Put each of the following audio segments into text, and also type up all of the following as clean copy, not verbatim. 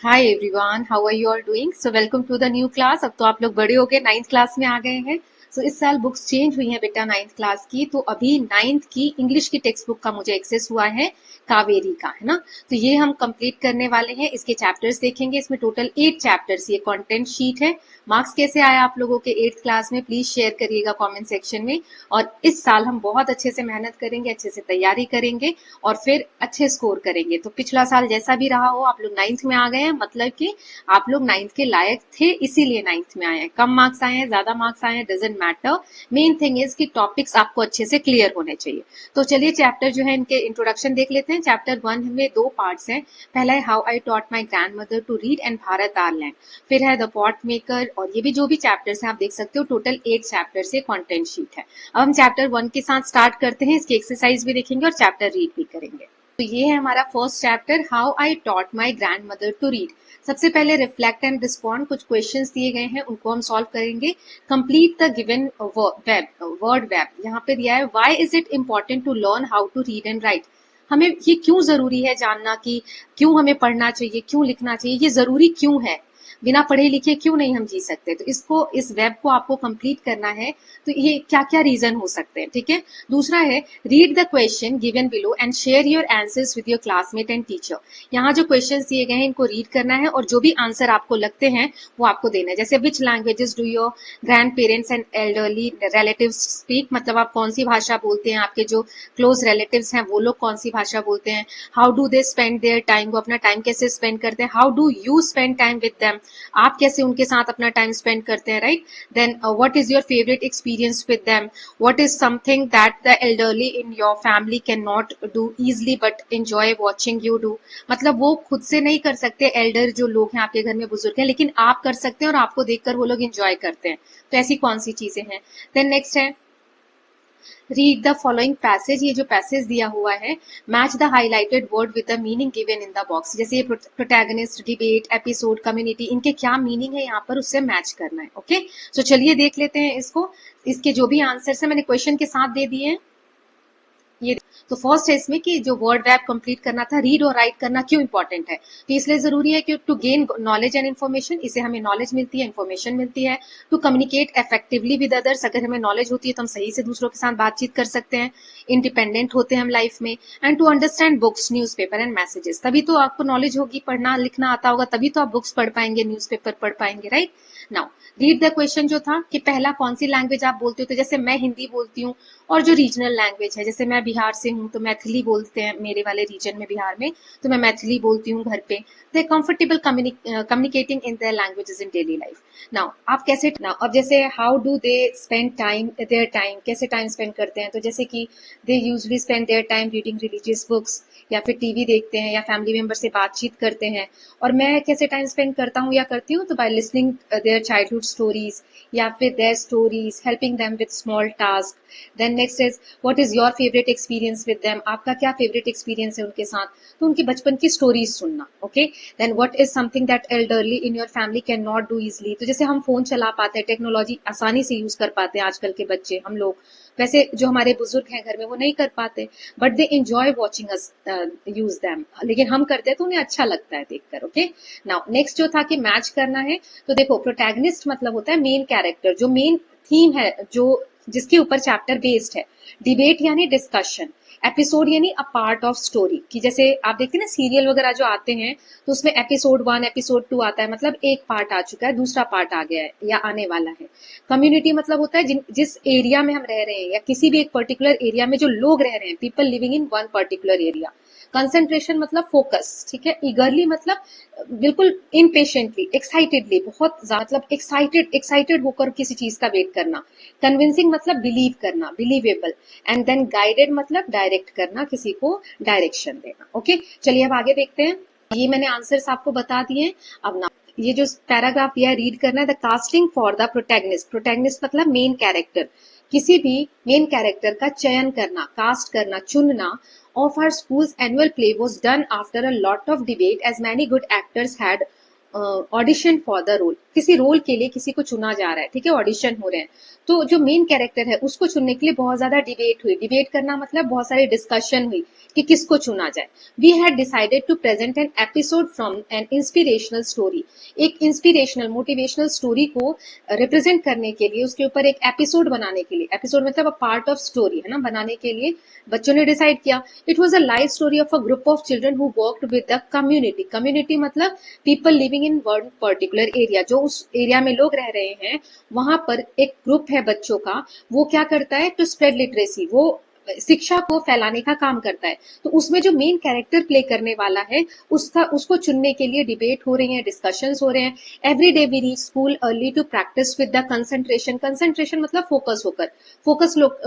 Hi everyone, how are you all doing? So welcome to the new class. अब तो आप लोग बड़े हो गए, नाइन्थ क्लास में आ गए हैं। सो इस साल बुक्स चेंज हुई हैं बेटा नाइन्थ क्लास की। तो अभी नाइन्थ की इंग्लिश की टेक्स्ट बुक का मुझे एक्सेस हुआ है, कावेरी का, है ना। तो ये हम कंप्लीट करने वाले हैं। इसके चैप्टर्स देखेंगे। इसमें टोटल 8 चैप्टर्स, ये कंटेंट शीट है। मार्क्स कैसे आए आप लोगों के 8th क्लास में, प्लीज शेयर करिएगा कमेंट सेक्शन में। और इस साल हम बहुत अच्छे से मेहनत करेंगे, अच्छे से तैयारी करेंगे और फिर अच्छे स्कोर करेंगे। तो पिछला साल जैसा भी रहा हो, आप लोग नाइन्थ में आ गए हैं, मतलब कि आप लोग नाइन्थ के लायक थे, इसीलिए नाइन्थ में आए हैं। कम मार्क्स आए हैं, ज्यादा मार्क्स आए हैं, doesn't matter. Main thing is कि टॉपिक्स आपको अच्छे से क्लियर होने चाहिए। तो चलिए चैप्टर जो है इनके इंट्रोडक्शन देख लेते हैं। चैप्टर 1 में 2 पार्ट्स हैं। पहला है how I taught my grandmother to read and Bharat our land. फिर है द पॉट मेकर। और ये भी जो भी चैप्टर्स हैं आप देख सकते हो, टोटल 8 चैप्टर से कंटेंट शीट है। अब हम चैप्टर 1 के साथ स्टार्ट करते हैं। इसकी एक्सरसाइज भी देखेंगे और चैप्टर रीड भी करेंगे। तो ये है हमारा first chapter, how I taught my grandmother to read. सबसे पहले रिफ्लेक्ट एंड रिस्पॉन्ड, कुछ क्वेश्चंस दिए गए हैं, उनको हम सॉल्व करेंगे। Complete the given word web. यहाँ पे दिया है why is it important to learn how to read and write. हमें ये क्यों जरूरी है जानना कि क्यों हमें पढ़ना चाहिए, क्यों लिखना चाहिए, ये जरूरी क्यों है। बिना पढ़े लिखे क्यों नहीं हम जी सकते। तो इस वेब को आपको कंप्लीट करना है। तो ये क्या क्या रीजन हो सकते हैं, ठीक है। दूसरा है read the question given below and share your answers with your classmate and teacher. यहाँ जो क्वेश्चंस दिए गए हैं इनको रीड करना है और जो भी आंसर आपको लगते हैं वो आपको देना है। जैसे which languages do your grandparents and elderly relatives speak, मतलब आप कौन सी भाषा बोलते हैं, आपके जो क्लोज रिलेटिव्स हैं वो लोग कौन सी भाषा बोलते हैं। How do they spend their time, वो अपना टाइम कैसे स्पेंड करते हैं। How do you spend time with them, आप कैसे उनके साथ अपना टाइम स्पेंड करते हैं, right. Then what is your favourite experience with them. What is something that the elderly in your family can not do easily but enjoy watching you do. मतलब वो खुद से नहीं कर सकते, एल्डर जो लोग हैं आपके घर में बुजुर्ग हैं, लेकिन आप कर सकते हैं और आपको देखकर वो लोग एंजॉय करते हैं। तो ऐसी कौन सी चीजें हैं। देन नेक्स्ट है रीड द फॉलोइंग पैसेज। ये जो पैसेज दिया हुआ है, match the highlighted word with the meaning given in the box. जैसे ये प्रोटैगनिस्ट, डिबेट, एपिसोड, कम्युनिटी, इनके क्या मीनिंग है यहाँ पर, उससे मैच करना है। ओके, सो चलिए देख लेते हैं इसको। इसके जो भी आंसर्स है मैंने क्वेश्चन के साथ दे दिए हैं। ये तो फर्स्ट है इसमें कि जो वर्ड रैप कंप्लीट करना था, रीड और राइट करना क्यों इंपॉर्टेंट है। तो इसलिए जरूरी है कि to gain knowledge and information, इससे हमें नॉलेज मिलती है, इन्फॉर्मेशन मिलती है। To communicate effectively with others, अगर हमें नॉलेज होती है तो हम सही से दूसरों के साथ बातचीत कर सकते हैं, इंडिपेंडेंट होते हैं हम लाइफ में। And to understand books, newspaper and messages, तभी तो आपको नॉलेज होगी, पढ़ना लिखना आता होगा, तभी तो आप बुक्स पढ़ पाएंगे, न्यूज़पेपर पढ़ पाएंगे, right. Now read the question जो था कि पहला कौन सी लैंग्वेज आप बोलते हो। तो जैसे मैं हिंदी बोलती हूँ, और जो रीजनल लैंग्वेज है, जैसे मैं बिहार से हूँ तो मैथिली बोलते हैं मेरे वाले रीजन में, बिहार में, तो मैं मैथिली बोलती हूँ घर पे। They comfortable communicating in their languages in daily life. Now आप कैसे, नाउ अब जैसे how do they spend time, their time, कैसे टाइम स्पेंड करते हैं। तो जैसे कि they usually spend their time reading religious books, या फिर टीवी देखते हैं, या फैमिली मेंबर से बातचीत करते हैं। और मैं कैसे टाइम स्पेंड करता हूँ या करती हूँ, तो by listening their childhood stories, या फिर their stories, helping them with small task. Then next is what is your favourite experience with them, आपका क्या फेवरेट एक्सपीरियंस है उनके साथ, तो उनकी बचपन की स्टोरीज सुनना। Okay, then what is something that elderly in your family can not do easily. तो जैसे हम फोन चला पाते हैं, टेक्नोलॉजी आसानी से यूज कर पाते हैं आजकल के बच्चे, हम लोग, वैसे जो हमारे बुजुर्ग हैं घर में वो नहीं कर पाते, but they enjoy watching us use them, लेकिन हम करते हैं तो उन्हें अच्छा लगता है देखकर। ओके, नाउ नेक्स्ट जो था कि मैच करना है। तो देखो प्रोटैगनिस्ट मतलब होता है मेन कैरेक्टर, जो मेन थीम है, जो जिसके ऊपर चैप्टर बेस्ड है। डिबेट यानी डिस्कशन, एपिसोड यानी अ पार्ट ऑफ स्टोरी, कि जैसे आप देखते हैं ना सीरियल वगैरह जो आते हैं, तो उसमें एपिसोड 1 एपिसोड 2 आता है, मतलब एक पार्ट आ चुका है, दूसरा पार्ट आ गया है या आने वाला है। कम्युनिटी मतलब होता है जिस एरिया में हम रह रहे हैं, या किसी भी एक पर्टिकुलर एरिया में जो लोग रह रहे हैं, people living in one particular area. Concentration मतलब फोकस, ठीक है। ईगरली मतलब बिल्कुल इम्पेशेंटली, एक्साइटेडली, बहुत मतलब एक्साइटेड होकर किसी चीज का वेट करना। कन्विंसिंग मतलब बिलीव करना, बिलीवेबल। एंड देन गाइडेड मतलब डायरेक्ट करना, किसी को डायरेक्शन देना। ओके, चलिए अब आगे देखते हैं। ये मैंने आंसर्स आपको बता दिए। अब ना ये जो पैराग्राफ दिया है रीड करना है, the casting for the protagonist. Protagonist मतलब मेन कैरेक्टर, किसी भी मेन कैरेक्टर का चयन करना, कास्ट करना, चुनना of our school's annual play was done after a lot of debate as many good actors had audition for the role, किसी role के लिए किसी को चुना जा रहा है, ठीक है, ऑडिशन हो रहे हैं, तो जो मेन कैरेक्टर है उसको चुनने के लिए बहुत ज्यादा डिबेट हुई। डिबेट करना मतलब बहुत सारी डिस्कशन हुई कि किसको चुना जाए। We had decided to present an episode from an inspirational story, एक इंस्पिरेशनल मोटिवेशनल स्टोरी को रिप्रेजेंट करने के लिए, उसके ऊपर एक एपिसोड बनाने के लिए, एपिसोड मतलब अ पार्ट ऑफ स्टोरी है ना, बनाने के लिए बच्चों ने डिसाइड किया। It was a life story of a group of children who worked with the community. Community मतलब people living in one particular area, जो उस एरिया में लोग रह रहे हैं, वहां पर एक ग्रुप है बच्चों का, वो क्या करता है, टू स्प्रेड लिटरेसी, वो शिक्षा को फैलाने का काम करता है। तो उसमें जो मेन कैरेक्टर प्ले करने वाला है उसको चुनने के लिए डिबेट हो रही है, डिस्कशंस हो रहे हैं। Every day we reach school early to practice with the concentration. Concentration मतलब फोकस होकर,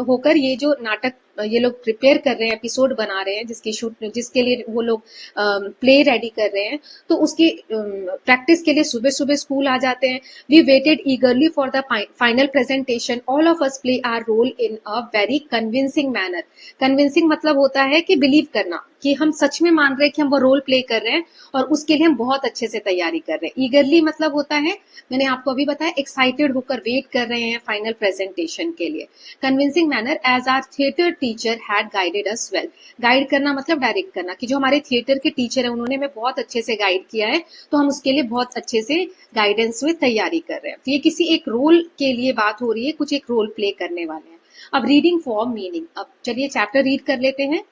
होकर ये जो नाटक ये लोग प्रिपेयर कर रहे हैं, एपिसोड बना रहे हैं, जिसके लिए वो लोग प्ले रेडी कर रहे हैं, तो उसकी प्रैक्टिस के लिए सुबह सुबह स्कूल आ जाते हैं। We waited eagerly for the final presentation, all of us play our role in a very convincing manner. Convincing मतलब होता है कि बिलीव करना, कि हम सच में मान रहे हैं कि हम वो रोल प्ले कर रहे हैं और उसके लिए हम बहुत अच्छे से तैयारी कर रहे हैं। ईगरली मतलब होता है, मैंने आपको अभी बताया, एक्साइटेड होकर वेट कर रहे हैं फाइनल प्रेजेंटेशन के लिए। Convincing manner as our theatre teacher had guided us well. Guide करना मतलब डायरेक्ट करना, कि जो हमारे थिएटर के टीचर हैं उन्होंने हमें बहुत अच्छे से गाइड किया है, तो हम उसके लिए बहुत अच्छे से गाइडेंस में तैयारी कर रहे हैं। तो ये किसी एक रोल के लिए बात हो रही है, कुछ एक रोल प्ले करने वाले हैं। अब रीडिंग फॉर मीनिंग, अब चलिए चैप्टर रीड कर लेते हैं।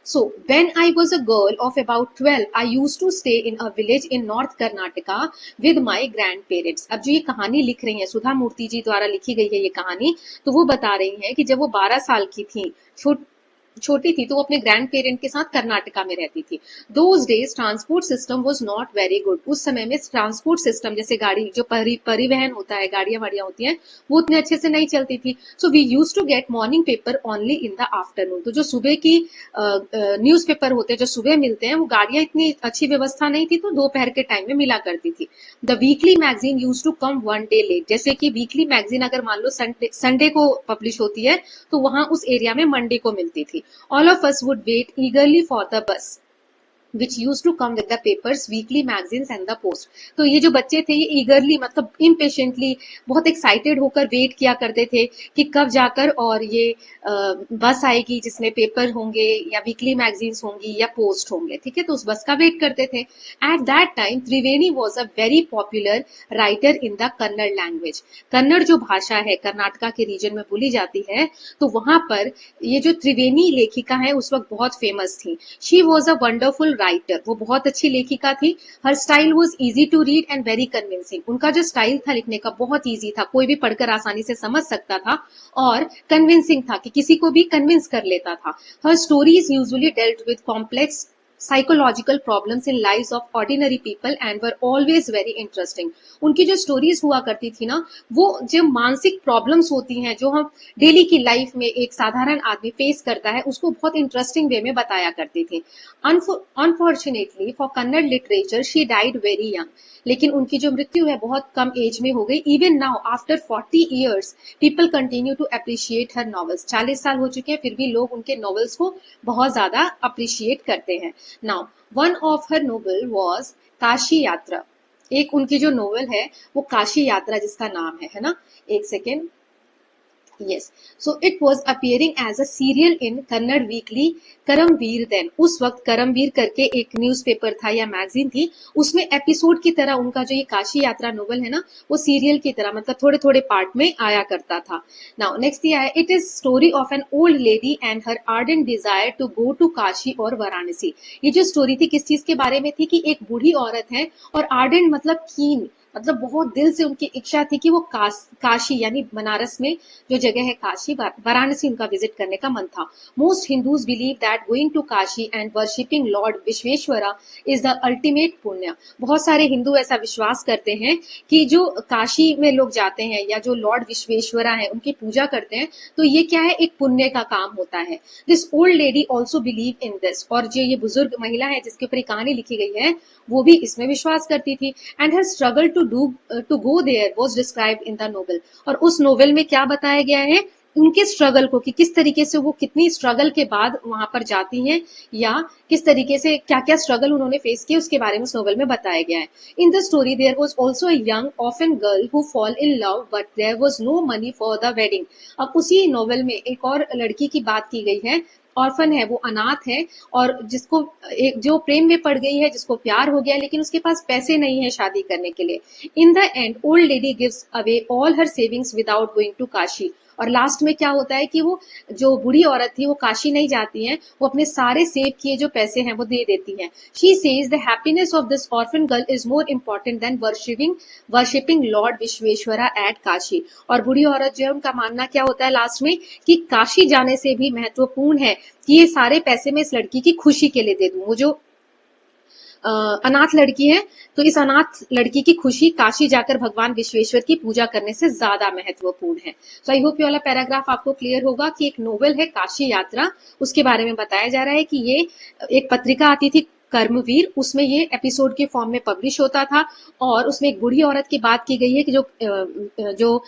So, when I was a girl of about 12, I used to stay in a village in North Karnataka with my grandparents. अब जो ये कहानी लिख रही है, सुधा मूर्ति जी द्वारा लिखी गई है ये कहानी, तो वो बता रही है कि जब वो 12 साल की थी, छोटी थी, तो वो अपने ग्रैंड पेरेंट के साथ कर्नाटका में रहती थी। Those days transport system was not very good. उस समय में ट्रांसपोर्ट सिस्टम, जैसे गाड़ी, जो परिवहन होता है, गाड़ियां वाड़ियां होती हैं, वो उतने अच्छे से नहीं चलती थी। So we use to get morning paper only in the afternoon. तो जो सुबह की न्यूज पेपर होते हैं, जो सुबह मिलते हैं, वो गाड़ियां इतनी अच्छी व्यवस्था नहीं थी, तो दोपहर के टाइम में मिला करती थी। The weekly magazine use to come one day late. जैसे कि वीकली मैगजीन अगर मान लो संडे को पब्लिश होती है, तो वहां उस एरिया में मंडे को मिलती थी। All of us would wait eagerly for the bus, which used to come with the papers, weekly magazines and the post. तो ये जो बच्चे थे, ये eagerly मतलब impatiently, बहुत excited होकर वेट किया करते थे कि कब जाकर और ये बस आएगी जिसमें पेपर होंगे या वीकली मैगजीन्स होंगी या पोस्ट होंगे, ठीक है, तो उस बस का वेट करते थे। Eight that time Triveni was a very popular writer in the Kannada language. Kannada जो भाषा है कर्नाटका के रीजन में बोली जाती है, तो वहां पर ये जो त्रिवेणी लेखिका है उस वक्त बहुत फेमस थी। She was a wonderful writer, वो बहुत अच्छी लेखिका थी। Her style was easy to read and very convincing. उनका जो स्टाइल था लिखने का बहुत ईजी था, कोई भी पढ़कर आसानी से समझ सकता था, और कन्विंसिंग था कि किसी को भी कन्विंस कर लेता था। Her stories usually dealt with complex psychological problems in lives of ordinary people and were always very interesting. उनकी जो स्टोरीज हुआ करती थी ना, वो जो मानसिक प्रॉब्लम्स होती हैं, जो हम डेली की लाइफ में एक साधारण आदमी फेस करता है, उसको बहुत इंटरेस्टिंग वे में बताया करती थी। Unfortunately for Kannada literature she died very young. लेकिन उनकी जो मृत्यु है बहुत कम एज में हो गई। Even now after 40 years people continue to appreciate her novels. 40 साल हो चुके हैं, फिर भी लोग उनके नॉवेल्स को बहुत ज्यादा अप्रिशिएट करते हैं। Now one of her novel was Kashi यात्रा। एक उनकी जो नोवेल है वो काशी यात्रा जिसका नाम है ना, एक second, yes, so it was appearing as a serial in Kannada weekly Karmaveer. Then उस वक्त करमवीर करके एक न्यूज़पेपर था या मैगजीन थी, उसमें एपिसोड की तरह उनका जो ये काशी यात्रा नोवेल है ना, वो सीरियल की तरह मतलब थोड़े थोड़े पार्ट में आया करता था। नाउ नेक्स्ट दिया है, it is story of an old lady and her ardent desire to go to Kashi और वाराणसी। ये जो स्टोरी थी किस चीज के बारे में थी, कि एक बूढ़ी औरत है और आर्डेंट मतलब कीन, मतलब बहुत दिल से उनकी इच्छा थी कि वो काशी यानी बनारस में जो जगह है काशी, वाराणसी उनका विजिट करने का मन था। Most Hindus believe that going to Kashi and worshipping lord Vishweshwara is the ultimate पुण्य। बहुत सारे हिंदू ऐसा विश्वास करते हैं कि जो काशी में लोग जाते हैं या जो लॉर्ड विश्वेश्वरा है उनकी पूजा करते हैं, तो ये क्या है, एक पुण्य का काम होता है। This old lady also believe in this. और जो ये बुजुर्ग महिला है जिसके ऊपर कहानी लिखी गई है, वो भी इसमें विश्वास करती थी। And her struggle to go there was described in the novel. और उस नोवेल में क्या बताया गया है उनके स्ट्रगल को, कि किस तरीके से वो कितनी स्ट्रगल के बाद वहां पर जाती हैं, या किस तरीके से क्या क्या स्ट्रगल उन्होंने फेस किए, उसके बारे में उस नोवेल में बताया गया है। In the story there was also a young orphan girl who fall in love but there was no money for the wedding. अब उसी नोवेल में एक और लड़की की बात की गई है, ऑर्फन है, वो अनाथ है, और जिसको एक जो प्रेम में पड़ गई है, जिसको प्यार हो गया, लेकिन उसके पास पैसे नहीं है शादी करने के लिए। In the end old lady gives away all her savings without going to Kashi. और लास्ट में क्या होता है कि वो जो बूढ़ी औरत थी वो काशी नहीं जाती है, वो अपने सारे सेव किए जो पैसे हैं वो दे देती है। She says the happiness of this orphan girl is more important than worshipping lord Vishweshwara at Kashi. और बूढ़ी औरत जो है, उनका मानना क्या होता है लास्ट में, कि काशी जाने से भी महत्वपूर्ण है कि ये सारे पैसे मैं इस लड़की की खुशी के लिए दे दूं। वो जो अनाथ लड़की है, तो इस अनाथ लड़की की खुशी काशी जाकर भगवान विश्वेश्वर की पूजा करने से ज्यादा महत्वपूर्ण है। सो आई होप ये वाला पैराग्राफ आपको क्लियर होगा कि एक नोवेल है काशी यात्रा, उसके बारे में बताया जा रहा है कि ये एक पत्रिका आती थी कर्मवीर, उसमें ये एपिसोड के फॉर्म में पब्लिश होता था, और उसमें एक बूढ़ी औरत की बात की गई है कि जो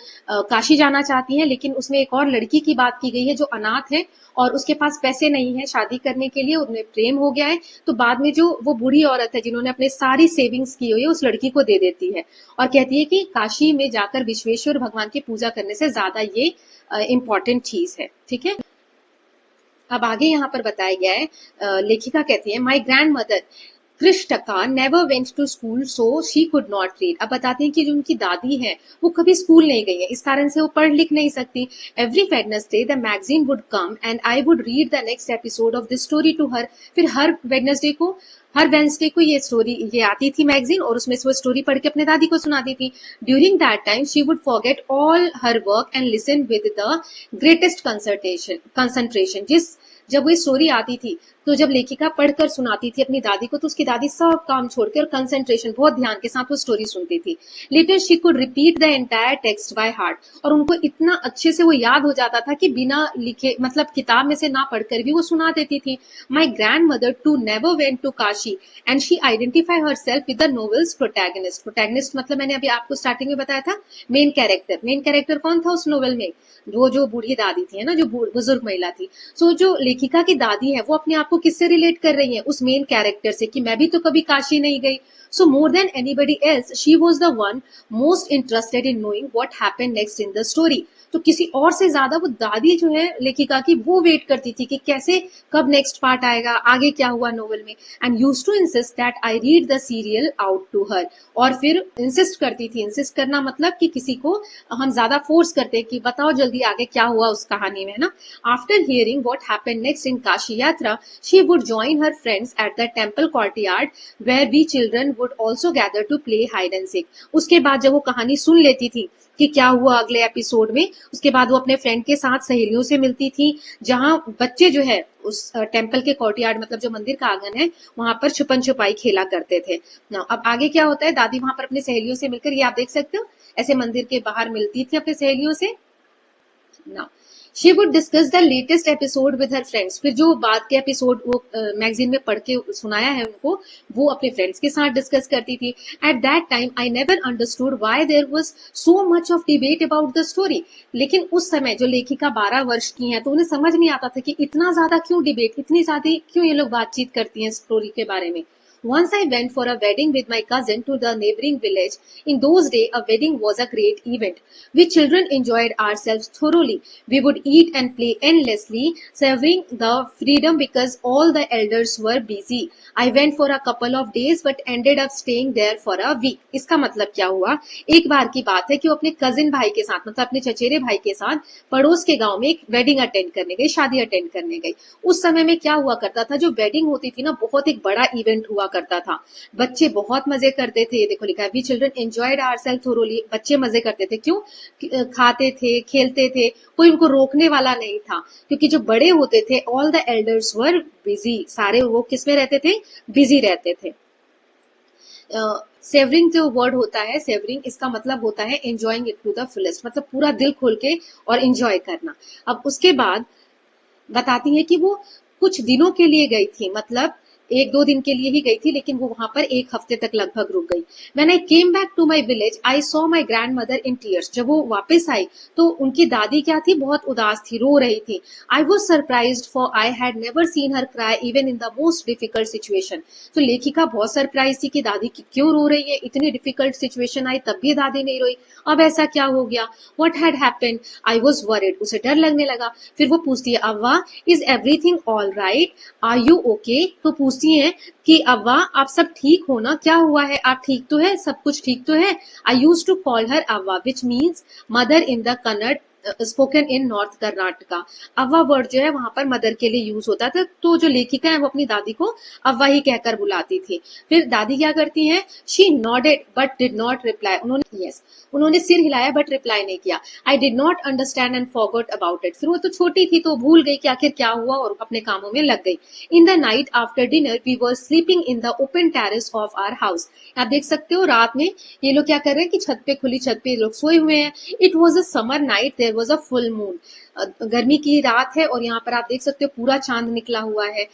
काशी जाना चाहती है, लेकिन उसमें एक और लड़की की बात की गई है जो अनाथ है और उसके पास पैसे नहीं है शादी करने के लिए, उन्हें प्रेम हो गया है, तो बाद में जो वो बूढ़ी औरत है जिन्होंने अपने सारी सेविंग्स की हुई है उस लड़की को दे देती है, और कहती है कि काशी में जाकर विश्वेश्वर भगवान की पूजा करने से ज्यादा ये इम्पोर्टेंट चीज है। ठीक है, अब आगे यहाँ पर बताया गया है, लेखिका कहती है, माई ग्रैंड मदर कृष्टका never went to school so she could not read. अब बताते हैं कि जो उनकी दादी है वो कभी स्कूल नहीं गई है, इस कारण से वो पढ़ लिख नहीं सकती। Every Wednesday the magazine would come and I would read the next episode of this story to her. फिर हर वेडनेसडे को ये आती थी मैगजीन, और उसमें से वो स्टोरी पढ़ के अपने दादी को सुनाती थी। During that time she would forget all her work and listen with the greatest concentration. जब वो स्टोरी आती थी, तो जब लेखिका पढ़कर सुनाती थी अपनी दादी को, तो उसकी दादी सब काम छोड़कर कंसंट्रेशन, बहुत ध्यान के साथ वो स्टोरी सुनती थी। Later she could repeat the entire text by heart, और उनको इतना अच्छे से वो याद हो जाता था कि बिना लिखे, मतलब किताब में से ना पढ़कर भी वो सुना देती थी। My grandmother too never went to Kashi and she identify herself with the novel's protagonist. Protagonist मतलब मैंने अभी आपको स्टार्टिंग में बताया था, मेन कैरेक्टर कौन था उस नोवेल में, वो जो बूढ़ी दादी थी, है ना, जो बुजुर्ग महिला थी। सो जो लेखिका की दादी है वो अपने आप को किससे रिलेट कर रही है, उस मेन कैरेक्टर से, कि मैं भी तो कभी काशी नहीं गई। So more than anybody else she was the one most interested in knowing what happened next in the story. तो किसी और से ज्यादा वो दादी जो है लेखिका की, वो वेट करती थी कि कैसे, कब नेक्स्ट पार्ट आएगा, आगे क्या हुआ नोवेल में। And used to insist that I read the serial out to her. और फिर इंसिस्ट करती थी, इंसिस्ट करना मतलब कि किसी को हम ज्यादा फोर्स करते कि बताओ जल्दी आगे क्या हुआ उस कहानी में, ना। After hearing what happened next in Kashi Yatra she would join her friends at the temple courtyard where we children would also gather to play hide and seek. उसके बाद जब वो कहानी सुन लेती थी कि क्या हुआ अगले एपिसोड में, उसके बाद वो अपने फ्रेंड के साथ सहेलियों से मिलती थी, जहां बच्चे जो है उस टेम्पल के कोर्टयार्ड, मतलब जो मंदिर का आंगन है, वहां पर छुपन छुपाई खेला करते थे ना। अब आगे क्या होता है, दादी वहां पर अपनी सहेलियों से मिलकर, ये आप देख सकते हो, ऐसे मंदिर के बाहर मिलती थी अपने सहेलियों से ना। She would discuss the latest episode with her friends. फिर जो बाद के एपिसोड वो मैगजीन में पढ़ के सुनाया है उनको, वो अपने फ्रेंड्स के साथ डिस्कस करती थी। At that time I never understood why there was so much of debate about the story. लेकिन उस समय जो लेखिका 12 वर्ष की है, तो उन्हें समझ नहीं आता था कि इतना ज्यादा क्यों डिबेट, इतनी ज्यादा क्यों ये लोग बातचीत करती हैं स्टोरी के बारे में। Once I went for a wedding with my cousin to the neighboring village. In those days, a wedding was a great event. We children enjoyed ourselves thoroughly. We would eat and play endlessly, savoring the freedom because all the elders were busy. I went for a couple of days but ended up staying there for a week. इसका मतलब क्या हुआ, एक बार की बात है कि वो अपने कजिन भाई के साथ, मतलब अपने चचेरे भाई के साथ पड़ोस के गांव में एक वेडिंग अटेंड करने गई, शादी अटेंड करने गई। उस समय में क्या हुआ करता था, जो वेडिंग होती थी ना, बहुत एक बड़ा इवेंट हुआ करता था। बच्चे बहुत मजे करते थे, देखो लिखा है, we children enjoyed ourself thoroughly. बच्चे मजे करते थे, क्यों, खाते थे, खेलते थे, कोई उनको रोकने वाला नहीं था, क्योंकि जो बड़े होते थे, all the elders were busy, सारे वो किसमें रहते थे, बिजी रहते थे। सेवरिंग जो वर्ड होता है, सेवरिंग, इसका मतलब होता है enjoying it to the fullest, मतलब पूरा दिल खोल के और एंजॉय करना। अब उसके बाद बताती है कि वो कुछ दिनों के लिए गई थी, मतलब एक दो दिन के लिए ही गई थी, लेकिन वो वहां पर एक हफ्ते तक लगभग रुक गई। When I came back to my village, I saw my grandmother in tears. जब वो वापस आई तो उनकी दादी क्या थी, बहुत उदास थी, रो रही थी। I was surprised for I had never seen her cry even in the most difficult situation. तो लेखिका बहुत सरप्राइज थी कि दादी क्यों रो रही है, इतनी डिफिकल्ट सिचुएशन आई तब भी दादी नहीं रोई, अब ऐसा क्या हो गया, What had happened? I was worried. उसे डर लगने लगा। फिर वो पूछती है, अव्वा, is everything all right? Are you okay? तो पूछती है कि अव्वा, आप सब ठीक हो ना, क्या हुआ है, आप ठीक तो है, सब कुछ ठीक तो है। I use to call her avva which means mother in the Kannada spoken in north Karnataka. Avva word जो है वहां पर मदर के लिए यूज होता था, तो जो लेखिका है वो अपनी दादी को अव्वा ही कहकर बुलाती थी। फिर दादी क्या करती हैं, she nodded but did not reply. उन्होंने सिर हिलाया बट रिप्लाई नहीं किया। आई did not understand and forgot about it. फिर वो तो छोटी थी तो भूल गई कि आखिर क्या हुआ और अपने कामों में लग गई। In the night after dinner we were sleeping in the open terrace of our house. आप देख सकते हो रात में ये लोग क्या कर रहे हैं कि छत पे, खुली छत पे लोग सोए हुए हैं। It was a summer night, there was a full moon. गर्मी की रात है और यहाँ पर आप देख सकते हो पूरा चांद निकला हुआ है।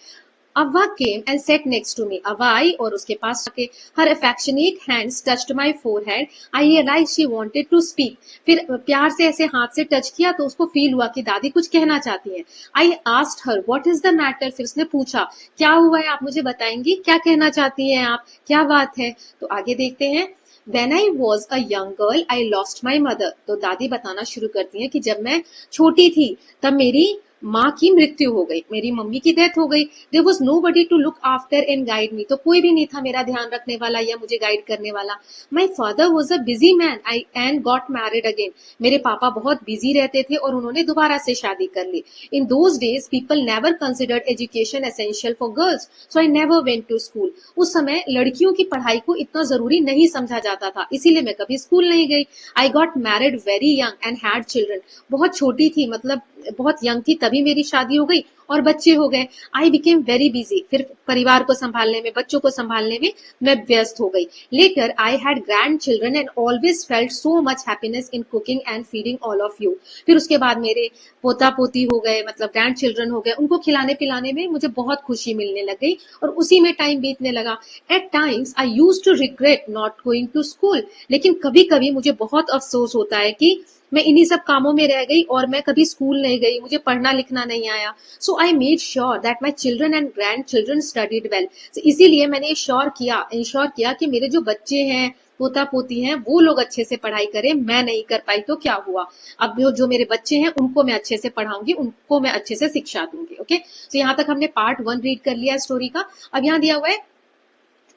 अव्वा came and sat next to me. अव्वा आई और उसके पास आके her affectionate hands touched my forehead. I realized she wanted to speak. फिर प्यार से ऐसे हाथ से टच किया तो उसको फील हुआ कि दादी कुछ कहना चाहती हैं। I asked her what is the matter. फिर उसने पूछा क्या हुआ है, आप मुझे बताएंगी, क्या कहना चाहती हैं आप, क्या बात है। तो आगे देखते हैं। When I was a young girl, I lost my mother. तो दादी बताना शुरू करती हैं कि जब मैं छोटी थी तब मेरी माँ की मृत्यु हो गई, मेरी मम्मी की डेथ हो गई। There was nobody to look after and guide me. तो कोई भी नहीं था मेरा ध्यान रखने वाला या मुझे गाइड करने वाला। My father was a busy man I and got married again. मेरे पापा बहुत बिजी रहते थे और उन्होंने दोबारा से शादी कर ली। In those days people never considered education essential for girls, so I never went to school. उस समय लड़कियों की पढ़ाई को इतना जरूरी नहीं समझा जाता था, इसीलिए मैं कभी स्कूल नहीं गई। I got married very young and had children. बहुत छोटी थी, मतलब बहुत यंग थी, तभी मेरी शादी हो गई और बच्चे हो गए। I became very busy. फिर परिवार को संभालने में, बच्चों को संभालने में मैं व्यस्त हो गई। Later I had grandchildren and always felt so much happiness in cooking and feeding all of you. फिर उसके बाद मेरे पोता पोती हो गए, मतलब ग्रैंड चिल्ड्रन हो गए, उनको खिलाने पिलाने में मुझे बहुत खुशी मिलने लग गई और उसी में टाइम बीतने लगा। At times I use to regret not going to school. लेकिन कभी कभी मुझे बहुत अफसोस होता है कि मैं इन्हीं सब कामों में रह गई और मैं कभी स्कूल नहीं गई, मुझे पढ़ना लिखना नहीं आया। So I made sure that my children and grandchildren studied well. इसीलिए मैंने इंश्योर किया कि मेरे जो बच्चे हैं, पोता पोती हैं, वो लोग अच्छे से पढ़ाई करें। मैं नहीं कर पाई तो क्या हुआ, अब जो मेरे बच्चे हैं उनको मैं अच्छे से पढ़ाऊंगी, उनको मैं अच्छे से शिक्षा दूंगी। ओके, तो यहाँ तक हमने पार्ट 1 रीड कर लिया स्टोरी का। अब यहाँ दिया हुआ है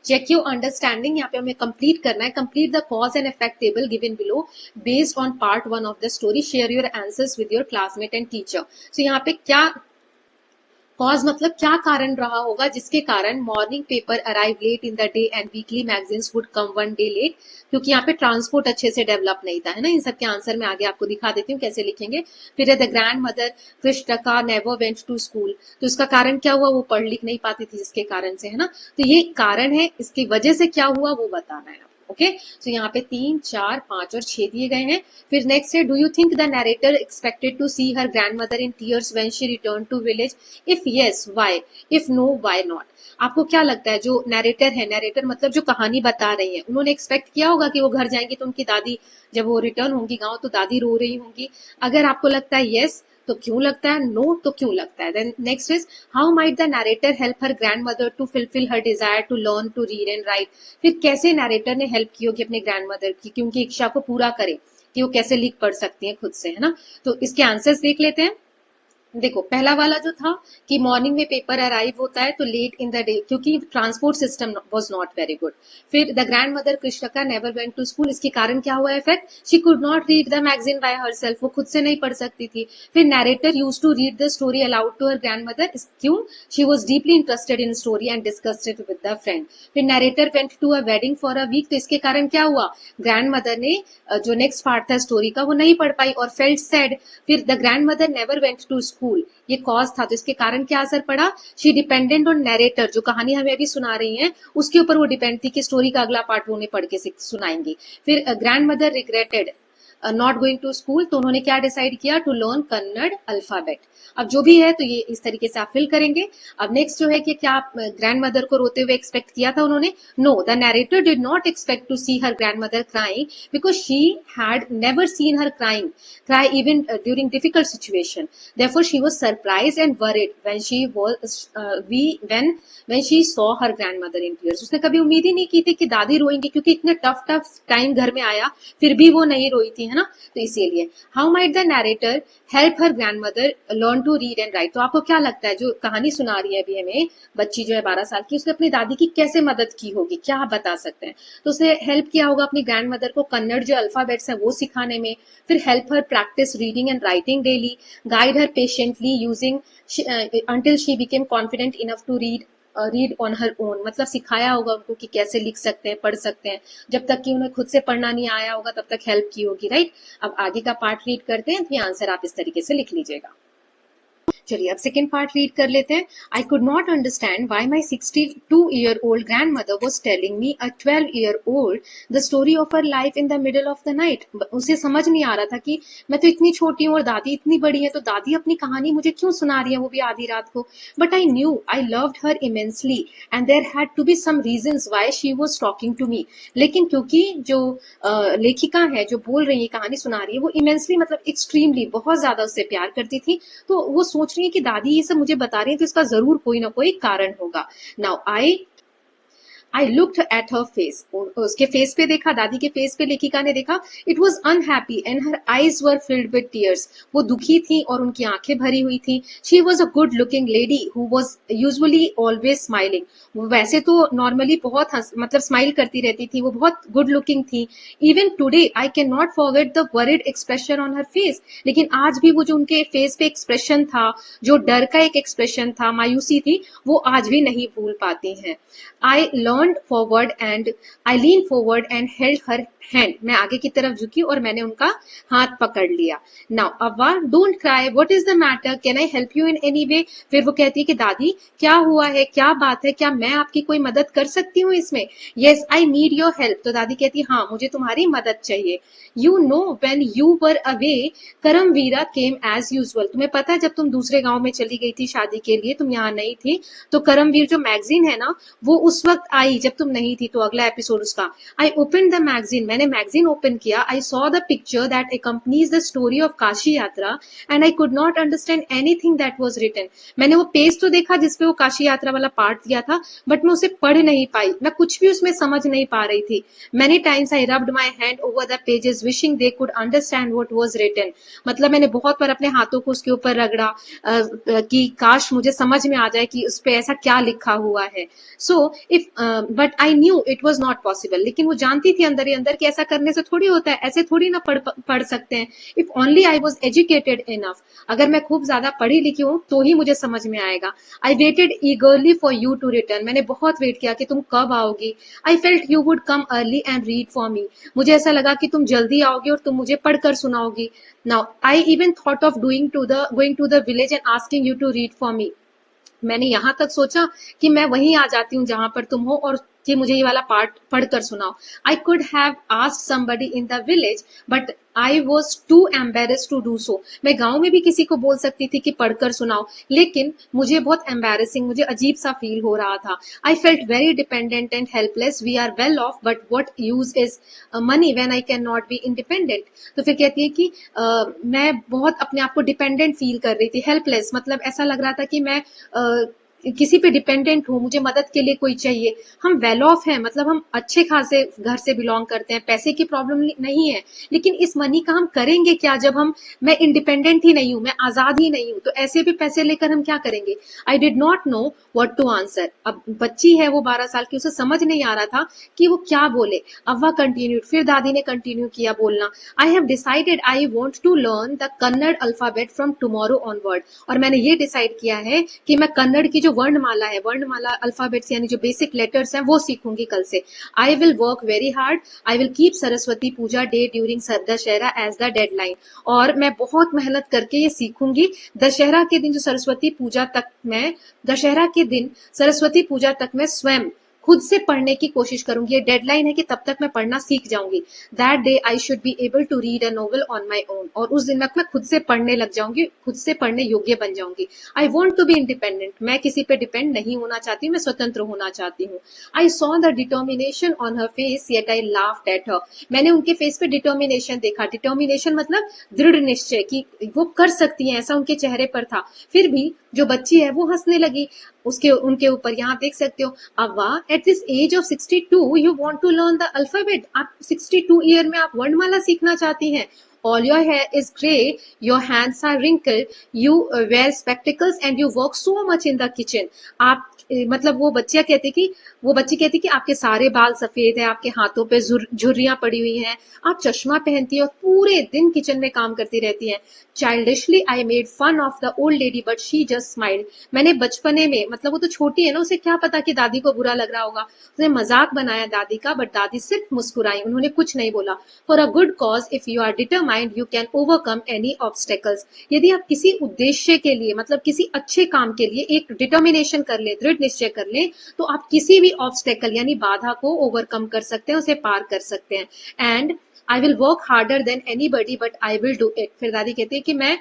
चेक योर अंडरस्टैंडिंग। यहाँ पे हमें कंप्लीट करना है। Complete the cause and effect table given below based on part 1 of the story. Share your answers with your classmate and teacher. So यहाँ पे क्या कॉज मतलब क्या कारण रहा होगा जिसके कारण morning paper arrive late in the day and weekly magazines would come 1 day late. क्योंकि यहाँ पे ट्रांसपोर्ट अच्छे से डेवलप नहीं था, है ना। इन सब के आंसर मैं आगे आपको दिखा देती हूँ कैसे लिखेंगे। फिर the grandmother Krishnaka never went to school. तो इसका कारण क्या हुआ, वो पढ़ लिख नहीं पाती थी जिसके कारण से, है ना। तो ये कारण है, इसकी वजह से क्या हुआ वो बताना है। ओके, तो यहाँ पे 3, 4, 5 और 6 दिए गए हैं। फिर नेक्स्ट है, do you think the narrator expected to see her grandmother in tears when she return to village? If yes why, if no why not. आपको क्या लगता है, जो नरेटर है, नरेटर मतलब जो कहानी बता रही है, उन्होंने एक्सपेक्ट किया होगा कि वो घर जाएंगी तो उनकी दादी, जब वो रिटर्न होंगी गाँव तो दादी रो रही होंगी? अगर आपको लगता है यस तो क्यों लगता है, नो तो क्यों लगता है। Then next is, how might the narrator help her grandmother to fulfil her desire to learn to read and write. फिर कैसे नरेटर ने हेल्प की होगी अपने ग्रैंडमदर की कि उनकी इच्छा को पूरा करे कि वो कैसे लिख पढ़ सकती हैं खुद से, है ना। तो इसके आंसर्स देख लेते हैं। देखो पहला वाला जो था कि मॉर्निंग में पेपर अराइव होता है तो लेट इन द डे, क्योंकि transport system was not very good. फिर the grandmother Krishnaka never went to school, इसके कारण क्या हुआ effect, she could not read the magazine by herself, वो खुद से नहीं पढ़ सकती थी। फिर narrator used to read the story aloud to her grand मदर, क्यों, she was deeply interested in story and discussed it with the friend. फिर narrator went to a wedding for a week, तो इसके कारण क्या हुआ, ग्रैंड मदर ने जो नेक्स्ट पार्ट था स्टोरी का वो नहीं पढ़ पाई और फेल्ट सैड। फिर the grandmother never went to school, ये कॉज था, तो इसके कारण क्या असर पड़ा, शी डिपेंडेंट ऑन नरेटर, जो कहानी हमें अभी सुना रही हैं उसके ऊपर वो डिपेंड थी कि स्टोरी का अगला पार्ट वो उन्हें पढ़ के सुनाएंगी। फिर grandmother regretted not going to school, तो उन्होंने क्या डिसाइड किया, टू लर्न कन्नड़ अल्फाबेट। अब जो भी है तो ये इस तरीके से आप फिल करेंगे। अब नेक्स्ट जो है कि क्या ग्रैंड मदर को रोते हुए एक्सपेक्ट किया था उन्होंने? No, the narrator did not expect to see her grand mother crying because she had never seen her cry even during difficult situation. Therefore, she was surprised and worried when she saw her grandmother in tears. उसने कभी उम्मीद ही नहीं की थी कि दादी रोएंगी, क्योंकि इतने टफ टाइम घर में आया फिर भी वो नहीं रोई थी, है ना। तो इसीलिए how might the narrator help her grandmother learn to read and write. तो आपको क्या लगता है, जो कहानी सुना रही है अभी हमें बच्ची जो है 12 साल की, उसने अपनी दादी की कैसे मदद की होगी, क्या आप बता सकते हैं? तो उसने हेल्प किया होगा अपनी ग्रैंड मदर को कन्नड़ जो अल्फाबेट्स है वो सिखाने में, फिर help her practice reading and writing daily, guide her patiently using until she became confident enough to read on her own। मतलब सिखाया होगा उनको कि कैसे लिख सकते हैं, पढ़ सकते हैं, जब तक कि उन्हें खुद से पढ़ना नहीं आया होगा तब तक हेल्प की होगी, राइट। अब आगे का पार्ट रीड करते हैं, तो ये आंसर आप इस तरीके से लिख लीजिएगा। चलिए अब सेकेंड पार्ट रीड कर लेते हैं। आई could not understand why my 62-year-old grand mother was telling me a 12-year-old the story of her life in the middle of the night. उसे समझ नहीं आ रहा था कि मैं तो इतनी छोटी हूँ और दादी इतनी बड़ी है, तो दादी अपनी कहानी मुझे क्यों सुना रही है, वो भी आधी रात को। But I knew I loved her immensely and there had to be some reasons why she was talking to me. लेकिन क्योंकि जो लेखिका है जो बोल रही है, कहानी सुना रही है, वो इमेंसली मतलब एक्सट्रीमली बहुत ज्यादा उससे प्यार करती थी, तो वो सोच रही है कि दादी ये सब मुझे बता रही है तो इसका जरूर कोई ना कोई कारण होगा। Now I looked at her face. उसके फेस पे देखा, दादी के फेस पे लेखिका ने देखा। It was unhappy and her eyes were filled with tears. वो दुखी थी और उनकी आंखें भरी हुई थी। She was a good looking lady who was usually always smiling. वो वैसे तो नॉर्मली बहुत मतलब स्माइल करती रहती थी, वो बहुत गुड लुकिंग थी। Even today I can not forget the worried expression on her face. लेकिन आज भी वो जो उनके फेस पे एक्सप्रेशन था, जो डर का एक एक्सप्रेशन था, मायूसी थी, वो आज भी नहीं भूल पाती हैं। I leaned forward and held her hand। मैं आगे की तरफ झुकी और मैंने उनका हाथ पकड़ लिया। Now अव्वा, don't cry, what is the matter, can I help you in any way? फिर वो कहती है कि दादी क्या हुआ है, क्या बात है, क्या मैं आपकी कोई मदद कर सकती हूँ इसमें? Yes, I need your help। तो दादी कहती है हाँ, मुझे तुम्हारी मदद चाहिए। You know when you were away, करमवीरा came as usual। तुम्हें पता है जब तुम दूसरे गांव में चली गई थी शादी के लिए, तुम यहाँ नहीं थी, तो करमवीर जो मैगजीन है ना, वो उस वक्त आई जब तुम नहीं थी। तो अगला एपिसोड उसका। आई ओपन द मैगजीन, मैंने मैगजीन ओपन किया। I saw the picture that accompanies the story of Kashi Yatra and I could not understand anything that was written. मैंने वो पेज तो देखा जिसपे वो काशी यात्रा वाला पार्ट दिया था, बट मैं उसे पढ़ नहीं पाई, मैं कुछ भी उसमें समझ नहीं पा रही थी। Many times I rubbed my hand over the pages wishing they could understand what was written. मतलब मैंने बहुत बार अपने हाथों को उसके ऊपर रगड़ा कि काश मुझे समझ में आ जाए कि उस पे ऐसा क्या लिखा हुआ है। So if but I knew it was not possible. लेकिन वो जानती थी अंदर ही अंदर कि ऐसा करने से थोड़ी होता है, ऐसे थोड़ी ना पढ़ सकते हैं। If only I was educated enough, अगर मैं खूब ज्यादा पढ़ी लिखी हूँ तो ही मुझे समझ में आएगा। I waited eagerly for you to return, मैंने बहुत वेट किया कि तुम कब आओगी। I felt you would come early and read for me, मुझे ऐसा लगा कि तुम जल्दी आओगी और तुम मुझे पढ़कर सुनाओगी। Now I even thought of going to the village and asking you to read for me. मैंने यहाँ तक सोचा कि मैं वहीं आ जाती हूँ जहां पर तुम हो और कि मुझे ये वाला पार्ट पढ़कर सुनाओ। I could have asked somebody in the village but I was too embarrassed to do so. मैं गांव में भी किसी को बोल सकती थी कि पढ़कर सुनाओ, लेकिन मुझे बहुत एम्बेरेसिंग, मुझे अजीब सा फील हो रहा था। I felt very dependent and helpless. We are well off but what use is money when I can not be independent. तो फिर कहती है कि मैं बहुत अपने आप को डिपेंडेंट फील कर रही थी। हेल्पलेस मतलब ऐसा लग रहा था कि मैं किसी पे डिपेंडेंट हूँ, मुझे मदद के लिए कोई चाहिए। हम वेल ऑफ हैं, मतलब हम अच्छे खासे घर से बिलोंग करते हैं, पैसे की प्रॉब्लम नहीं है, लेकिन इस मनी का हम करेंगे क्या जब मैं इंडिपेंडेंट ही नहीं हूँ, मैं आजाद ही नहीं हूँ, तो ऐसे भी पैसे लेकर हम क्या करेंगे। I did not know what to answer. अब बच्ची है वो 12 साल की, उसे समझ नहीं आ रहा था कि वो क्या बोले। अव्वा कंटिन्यूड, फिर दादी ने कंटिन्यू किया बोलना। I have decided I want to learn the Kannada alphabet from tomorrow onward. और मैंने ये डिसाइड किया है कि मैं कन्नड़ की जो वर्णमाला है, वर्णमाला अल्फाबेट्स यानी जो बेसिक लेटर्स हैं, वो सीखूंगी कल से। I will work very hard. I will keep Saraswati puja day during Dussehra as the deadline. और मैं बहुत मेहनत करके ये सीखूंगी। दशहरा के दिन जो सरस्वती पूजा तक मैं, दशहरा के दिन सरस्वती पूजा तक मैं स्वयं खुद से पढ़ने की कोशिश करूंगी। ये डेडलाइन है कि तब तक मैं पढ़ना सीख जाऊंगी। That day I should be able to read a novel on my own, और उस दिन तक मैं खुद से पढ़ने लग जाऊंगी, खुद से पढ़ने योग्य बन जाऊंगी। I want to be independent, मैं किसी पे डिपेंड नहीं होना चाहती, मैं स्वतंत्र होना चाहती हूँ। आई saw the determination on her face yet I laughed at her, मैंने उनके फेस पे डिटर्मिनेशन देखा। डिटर्मिनेशन मतलब दृढ़ निश्चय कि वो कर सकती है, ऐसा उनके चेहरे पर था। फिर भी जो बच्ची है वो हंसने लगी उसके उनके ऊपर। यहाँ देख सकते हो, Avva at this age of 62 you want to learn the alphabet, आप 62 ईयर में आप वर्णमाला सीखना चाहती हैं। All your hair is grey, your hands are wrinkled, you wear spectacles and you work so much in the kitchen. आप मतलब वो बच्ची कहती कि आपके सारे बाल सफेद है, आपके हाथों पे झुर्रियां पड़ी हुई हैं, आप चश्मा पहनती है और पूरे दिन किचन में काम करती रहती हैं। Childishly I made fun of the old lady but she just smiled, मैंने बचपने में, मतलब वो तो छोटी है ना, उसे क्या पता कि दादी को बुरा लग रहा होगा, उसने मजाक बनाया दादी का, बट दादी सिर्फ मुस्कुराई, उन्होंने कुछ नहीं बोला। For a good cause if you are determined you can overcome any obstacles, यदि आप किसी उद्देश्य के लिए, मतलब किसी अच्छे काम के लिए एक डिटर्मिनेशन कर ले, दृढ़ निश्चय कर ले, तो आप किसी भी ऑब्स्टेकल यानी बाधा को ओवरकम कर सकते हैं, उसे पार कर सकते हैं। And I will work harder than anybody but I will do it, फिर दादी कहती है कि मैं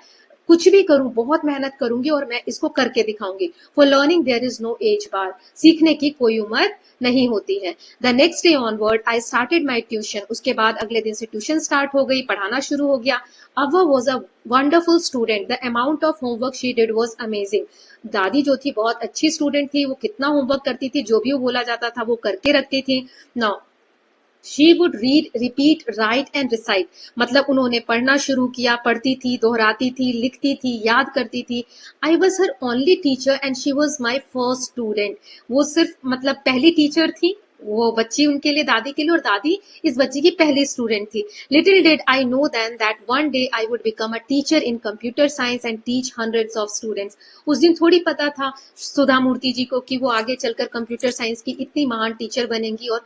कुछ भी करूं, बहुत मेहनत करूंगी और मैं इसको करके दिखाऊंगी। For learning there is no age bar, सीखने की कोई उम्र नहीं होती है। The next day onward I started my tuition, उसके बाद अगले दिन से ट्यूशन स्टार्ट हो गई, पढ़ाना शुरू हो गया। Avva was a wonderful student, the amount of homework she did was amazing, दादी जो थी बहुत अच्छी स्टूडेंट थी, वो कितना होमवर्क करती थी, जो भी वो बोला जाता था वो करके रखती थी। Now she would read repeat right and recite, मतलब उन्होंने पढ़ना शुरू किया, पढ़ती थी, दोहराती थी, लिखती थी, याद करती थी। I was her only teacher and she was my first student, वो सिर्फ मतलब पहली टीचर थी, वो बच्ची उनके लिए, दादी के लिए, और दादी इस बच्ची की पहली स्टूडेंट थी। Little did I know then that one day I would become a teacher in computer science and teach hundreds of students, उस दिन थोड़ी पता था सुधा मूर्ति जी को कि वो आगे चलकर कंप्यूटर साइंस की इतनी महान टीचर बनेंगी और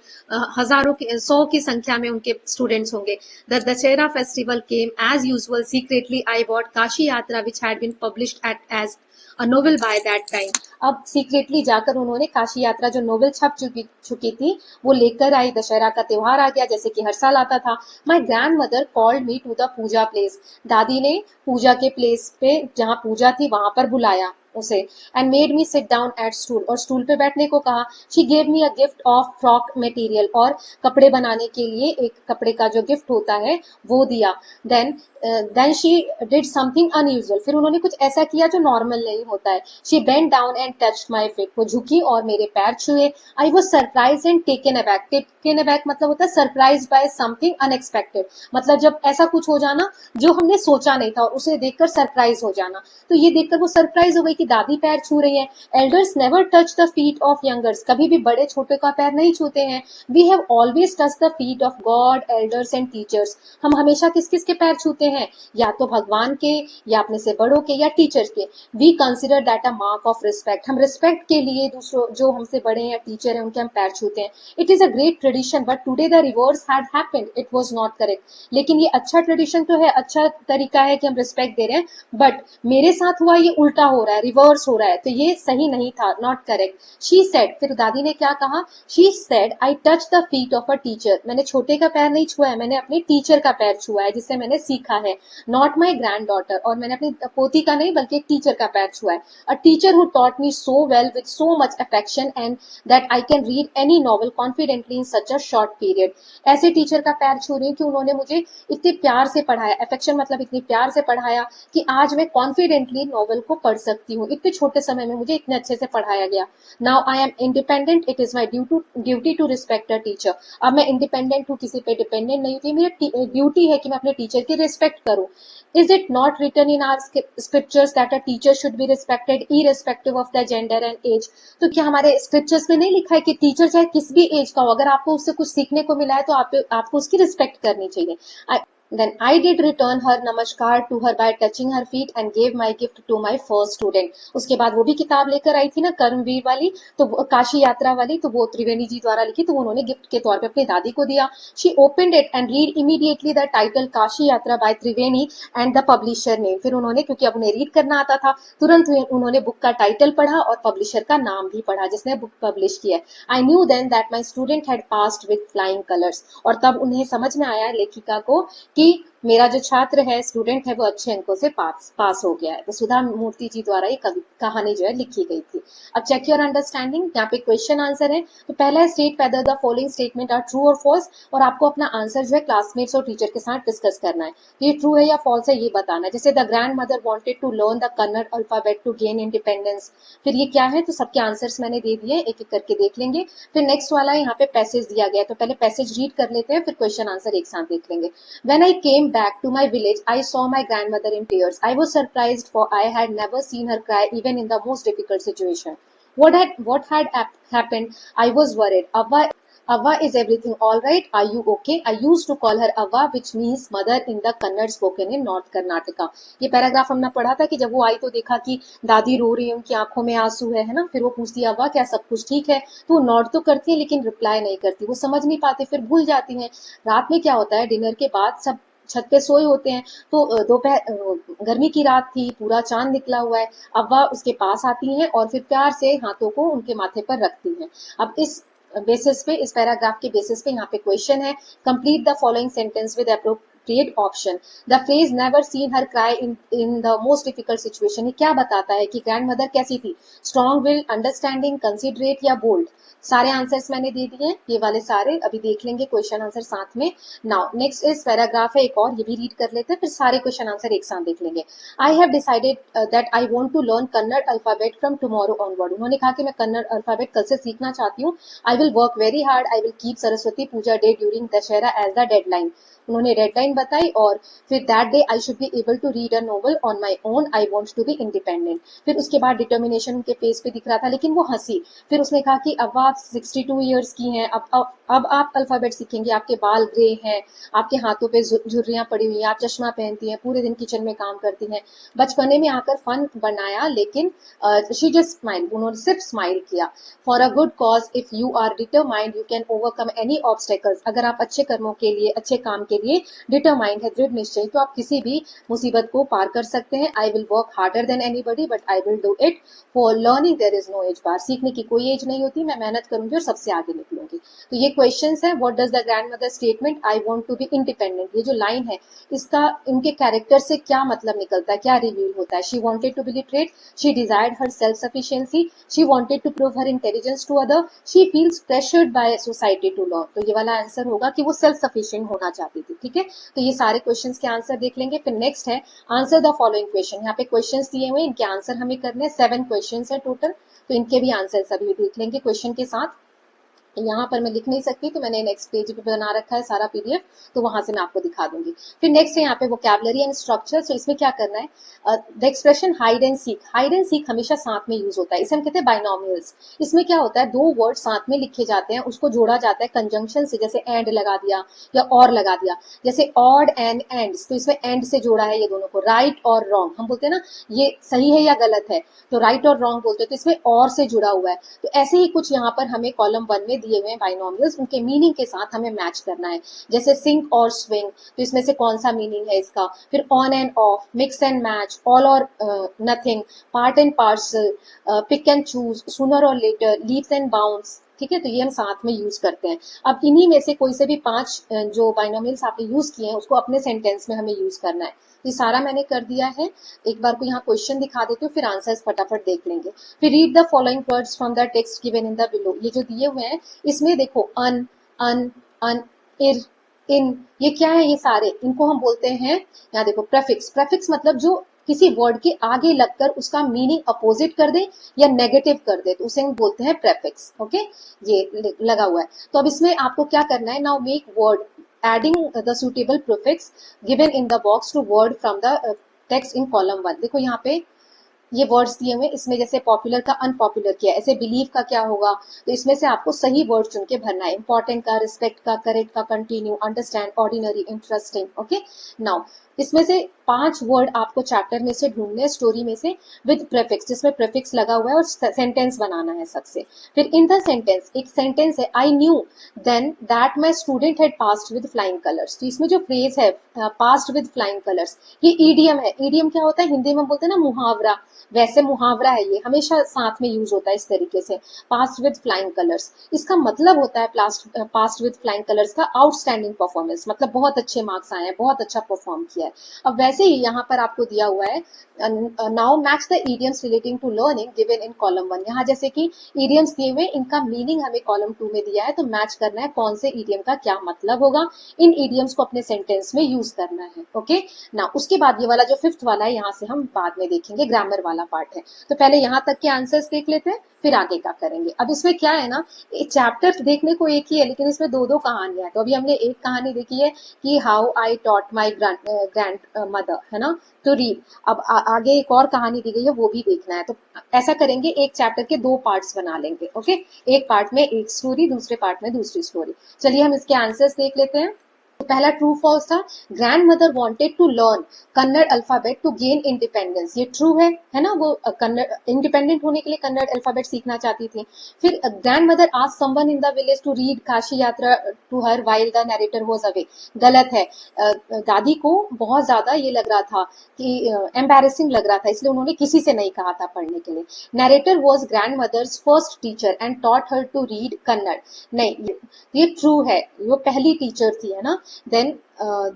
हजारों की, 100 की संख्या में उनके स्टूडेंट्स होंगे। The Dussehra festival came as usual, secretly I bought Kashi Yatra which had been published at as a novel by that time, अब सीक्रेटली जाकर उन्होंने काशी यात्रा जो नोवेल छप चुकी थी वो लेकर आई। दशहरा का त्योहार आ गया जैसे कि हर साल आता था। My grandmother called me to the puja place, दादी ने पूजा के प्लेस पे जहाँ पूजा थी वहां पर बुलाया उसे। And made me sit down at stool, और स्टूल पे बैठने को कहा। She gave me a gift of frock material, और कपड़े बनाने के लिए एक कपड़े का जो गिफ्ट होता है वो दिया। Then she did something unusual, फिर उन्होंने कुछ ऐसा किया जो नॉर्मल नहीं होता है। She bent down and touched my feet, वो झुकी और मेरे पैर छुए। I was surprise and taken aback, taken aback मतलब होता है सरप्राइज बाय समथिंग अनएक्सपेक्टेड, मतलब जब ऐसा कुछ हो जाना जो हमने सोचा नहीं था और उसे देखकर सरप्राइज हो जाना। तो ये देखकर वो सरप्राइज हो गई कि दादी पैर छू रही है। Elders never touch the feet of youngers, कभी भी बड़े छोटे का पैर नहीं छूते हैं। We have always touch the feet of God, elders and teachers, हम हमेशा किस किस के पैर छूते हैं, या तो भगवान के, या अपने से बड़ों के, या टीचर के। We consider that a mark of respect, हम रिस्पेक्ट के लिए दूसरों जो हमसे बड़े हैं या टीचर हैं उनके हम पैर छूते हैं। It is a great tradition but today the reverse had happened, it was not correct, लेकिन ये अच्छा ट्रेडिशन तो है, अच्छा तरीका है कि हम रिस्पेक्ट दे रहे हैं, बट मेरे साथ हुआ ये उल्टा हो रहा है, रिवर्स हो रहा है, तो ये सही नहीं था, नॉट करेक्ट। शी सेड, फिर दादी ने क्या कहा, she said I touch the feet of a teacher, मैंने छोटे का पैर नहीं छुआ है, मैंने अपने टीचर का पैर छुआ है जिससे मैंने सीखा है। नॉट माई ग्रैंड डॉटर, और मैंने अपनी पोती का नहीं बल्कि एक टीचर का पैर छुआ है। A teacher who taught me so well with so much affection and that I can read any novel confidently in such a short period, ऐसे टीचर का पैर छू रही हूँ कि उन्होंने मुझे इतने प्यार से पढ़ाया, अफेक्शन मतलब इतनी प्यार से पढ़ाया कि आज मैं कॉन्फिडेंटली नॉवल को पढ़ सकती हूँ, इतने छोटे समय में मुझे इतने अच्छे से पढ़ाया गया। Now I am independent, it is my duty to respect a teacher, अब मैं इंडिपेंडेंट हूँ, किसी पे डिपेंडेंट नहीं थी, मेरी ड्यूटी है कि मैं अपने टीचर की रिस्पेक्ट करूँ। Is it not written in our scriptures that a teacher should be respected irrespective of their gender and age? तो क्या हमारे स्क्रिप्चर्स में नहीं लिखा है कि टीचर चाहे किस भी एज का हो, अगर आपको उससे कुछ सीखने को मिला है तो आपको उसकी रिस्पेक्ट करनी चाहिए। Then I did return her namaskar to her by touching her feet and gave my gift to my first student. उसके बाद वो भी किताब लेकर आई थी ना कर्मवीर वाली, तो काशी यात्रा वाली, तो वो त्रिवेणी जी द्वारा लिखी, तो उन्होंने गिफ्ट के तौर पे अपनी दादी को दिया. She opened it and read immediately the title Kashi यात्रा by Triveni and the publisher name. फिर उन्होंने, क्योंकि अब उन्हें रीड करना आता था, तुरंत उन्होंने बुक का टाइटल पढ़ा और पब्लिशर का नाम भी पढ़ा जिसने बुक पब्लिश किया है. I knew then that my student had passed with flying colors. और तब उन्हें समझ में आया लेखिका को कि मेरा जो छात्र है, स्टूडेंट है, वो अच्छे अंकों से पास हो गया है. तो सुधा मूर्ति जी द्वारा ये कहानी जो है लिखी गई थी. अब चेक योर अंडरस्टैंडिंग. यहाँ पे क्वेश्चन आंसर है. तो पहला है state whether the following statement are true or false, और आपको अपना आंसर जो है क्लासमेट्स और टीचर के साथ डिस्कस करना है. ये ट्रू है या फॉल्स है ये बताना है. जैसे the grandmother wanted to learn the Kannada alphabet to gain independence. फिर ये क्या है, तो सबके आंसर्स मैंने दे दिए, एक एक करके देख लेंगे. फिर नेक्स्ट वाला है, यहाँ पे पैसेज दिया गया है, तो पहले पैसेज रीड कर लेते हैं, फिर क्वेश्चन आंसर एक साथ देख लेंगे. When I came back to my village, I saw my grandmother in tears. I was surprised, for I had never seen her cry even in the most difficult situation. What had happened? I was worried. Avva, is everything all right? Are you okay? I used to call her Avva, which means mother in the Kannada spoken in North Karnataka. ये paragraph हमने पढ़ा था कि जब वो आई तो देखा कि दादी रो रही है, उनकी आंखों में आंसू है ना. फिर वो पूछती है अव्वा क्या सब कुछ ठीक है, तो वो नॉट तो करती है लेकिन रिप्लाई नहीं करती. वो समझ नहीं पाते, फिर भूल जाती हैं. रात में क्या होता है, डिनर के बाद सब छत पे सोए होते हैं, तो दोपहर गर्मी की रात थी, पूरा चांद निकला हुआ है. अव्वा उसके पास आती हैं और फिर प्यार से हाथों को उनके माथे पर रखती हैं. अब इस बेसिस पे, इस पैराग्राफ के बेसिस पे यहाँ पे क्वेश्चन है, complete the following sentence with appropriate option. The phrase never seen her cry in the most difficult situation, ये क्या बताता है कि ग्रैंड मदर कैसी थी, स्ट्रॉन्ग विल, अंडरस्टैंडिंग, कंसिडरेट या बोल्ड. सारे आंसर्स मैंने दे दिए, ये वाले सारे अभी देख लेंगे क्वेश्चन आंसर साथ में. नाउ नेक्स्ट इस पैराग्राफ है एक और, ये भी रीड कर लेते हैं, फिर सारे क्वेश्चन आंसर एक साथ देख लेंगे. I have decided that I want to learn Kannada alphabet from tomorrow onward. उन्होंने कहा कि मैं कन्नड़ अल्फाबेट कल से सीखना चाहती हूँ. I will work very hard. I will keep Saraswati puja day during Dussehra as the deadline. उन्होंने डेडलाइन बताई. और फिर that day I should be able to read a novel on my own. I want to be independent. फिर उसके बाद determination उनके face पे दिख रहा था, लेकिन वो हंसी. फिर उसने कहा कि अब आप 62 ईयर्स की हैं, अब आप अल्फाबेट सीखेंगे, आपके बाल ग्रे हैं, आपके हाथों पे झुर्रियां पड़ी हुई हैं, आप चश्मा पहनती हैं, पूरे दिन किचन में काम करती हैं. बचपने में आकर फन बनाया, लेकिन शी जस्ट स्माइल, उन्होंने सिर्फ स्माइल किया. For a good cause if you are determined you can overcome any obstacles. अगर आप अच्छे कर्मों के लिए, अच्छे काम के लिए डिटरमाइंड है, दृढ़ निश्चय, तो आप किसी भी मुसीबत को पार कर सकते हैं. I will work harder than anybody but I will do it. For learning there is no age bar. सीखने की कोई एज नहीं होती, मैं मेहनत करूंगी और सबसे आगे निकलूंगी. तो ये क्वेश्चंस है. What does the grandmother statement I want to be independent, ये जो लाइन है इसका इनके कैरेक्टर से क्या मतलब निकलता है, क्या रिवील होता है. She wanted to be literate, she desired her self sufficiency, she wanted to prove her intelligence to other, she feels pressured by society to learn. तो ये वाला आंसर होगा कि वो सेल्फ सफिशिएंट होना चाहती थी. ठीक है, तो ये सारे क्वेश्चंस के आंसर देख लेंगे. फिर नेक्स्ट है आंसर द फॉलोइंग क्वेश्चन. यहाँ पे क्वेश्चंस दिए हुए, इनके आंसर हमें करने हैं. 7 क्वेश्चंस है टोटल, तो इनके भी आंसर सभी देख लेंगे क्वेश्चन के साथ. यहाँ पर मैं लिख नहीं सकती, तो मैंने नेक्स्ट पेज पे बना रखा है सारा पीडीएफ, तो वहां से मैं आपको दिखा दूंगी. फिर नेक्स्ट है यहाँ पे वोकैबुलरी एंड स्ट्रक्चर. सो इसमें क्या करना है, the expression hide and seek. Hide and seek हमेशा साथ में यूज होता है, इसे हम कहते हैं बाइनोमियल्स. इसमें क्या होता है, 2 वर्ड साथ में लिखे जाते हैं, उसको जोड़ा जाता है कंजंक्शन से, जैसे एंड लगा दिया या और लगा दिया. जैसे ऑड एंड एंड्स, तो इसमें एंड से जोड़ा है ये दोनों को. राइट और रॉन्ग, हम बोलते हैं ना ये सही है या गलत है, तो राइट और रॉन्ग बोलते हैं, तो इसमें और से जुड़ा हुआ है. तो ऐसे ही कुछ यहाँ पर हमें कॉलम 1 में दिए हुए हैं बाइनोमियल्स, उनके मीनिंग के साथ हमें मैच करना है. जैसे सिंक और स्विंग, तो इसमें से कौन सा मीनिंग है इसका. फिर on and off, mix and match, all or nothing, part and parcel, pick and choose, sooner or later, leaps and bounds. ठीक है, तो ये हम साथ में यूज करते हैं. अब इन्हीं में से कोई से भी 5 जो बाइनोमियल्स आपने यूज किए हैं उसको अपने सेंटेंस में हमें यूज करना है. ये सारा मैंने कर दिया है. एक बार को यहाँ क्वेश्चन दिखा देती हूँ, फिर आंसर्स फटाफट देख लेंगे. फिर read the following words from the text given in the below. ये जो दिए हुए हैं इसमें देखो अन, अन, अन, इर, इन, ये क्या है, ये सारे इनको हम बोलते हैं, यहाँ देखो प्रेफिक्स. प्रेफिक्स मतलब जो किसी वर्ड के आगे लगकर उसका मीनिंग अपोजिट कर दे या नेगेटिव कर दे, तो उसे हम बोलते हैं प्रेफिक्स. ओके, ये लगा हुआ है. तो अब इसमें आपको क्या करना है, now make word adding the suitable prefix given in the box to word from the text in column 1. देखो यहाँ पे ये वर्ड्स दिए हुए, इसमें जैसे पॉपुलर का अनपॉपुलर किया, ऐसे बिलीव का क्या होगा, तो इसमें से आपको सही वर्ड चुन के भरना है। इंपॉर्टेंट का, रिस्पेक्ट का, करेक्ट का, continue, understand, ordinary, interesting. Okay, now इसमें से 5 वर्ड आपको चैप्टर में से ढूंढने, स्टोरी में से, विद प्रेफिक्स, जिसमें प्रेफिक्स लगा हुआ है, और सेंटेंस बनाना है सबसे। फिर इन द सेंटेंस, एक सेंटेंस है, I knew then that my student had passed with flying colours. तो इसमें जो फ्रेज है पास्ड विद फ्लाइंग कलर्स, ये ईडियम है। ईडियम क्या होता है, हिंदी में बोलते हैं ना मुहावरा, वैसे मुहावरा है, ये हमेशा साथ में यूज होता है इस तरीके से, पास्ट विद फ्लाइंग कलर्स। इसका मतलब होता है पास्ट विद फ्लाइंग कलर्स का आउटस्टैंडिंग परफॉर्मेंस, मतलब बहुत अच्छे मार्क्स आए हैं, बहुत अच्छा परफॉर्म किया है। अब वैसे ही यहाँ पर आपको दिया हुआ है, now match the idioms relating to learning given in column 1। यहाँ जैसे कि इडियम्स दिए हुए, इनका मीनिंग हमें कॉलम 2 में दिया है, तो मैच करना है कौन से इडियम का क्या मतलब होगा, इन इडियम्स को अपने सेंटेंस में यूज करना है। ओके, ना उसके बाद ये वाला जो 5th वाला है, यहाँ से हम बाद में देखेंगे, ग्रामर वाला पार्ट है। तो पहले यहाँ तक के आंसर्स देख लेते हैं, फिर आगे का करेंगे। अब इसमें क्या है ना, चैप्टर देखने को एक ही है, लेकिन इसमें 2-2 कहानियां है। तो अभी हमने एक कहानी देखी है कि how I taught my grand mother, है ना, तो रीड। अब आगे एक और कहानी दी गई है, वो भी देखना है। तो ऐसा करेंगे, एक चैप्टर के 2 पार्ट्स बना लेंगे। ओके, एक पार्ट में एक स्टोरी, दूसरे पार्ट में दूसरी स्टोरी। चलिए हम इसके आंसर्स देख लेते हैं। तो पहला ट्रू फॉल्स था, grandmother wanted to learn Kannada alphabet to gain independence. ये ट्रू है ना, वो कन्नड़ इंडिपेंडेंट होने के लिए कन्नड़ अल्फाबेट सीखना चाहती थी। फिर grandmother asked someone in the village to read Kashi Yatra to her while the narrator was away. गलत है। दादी को बहुत ज्यादा ये लग रहा था कि एम्बैरेसिंग लग रहा था, इसलिए उन्होंने किसी से नहीं कहा था पढ़ने के लिए। Narrator was grandmother's first teacher and taught her to read Kannada. नहीं, ये ट्रू है, वो पहली टीचर थी, है ना। Then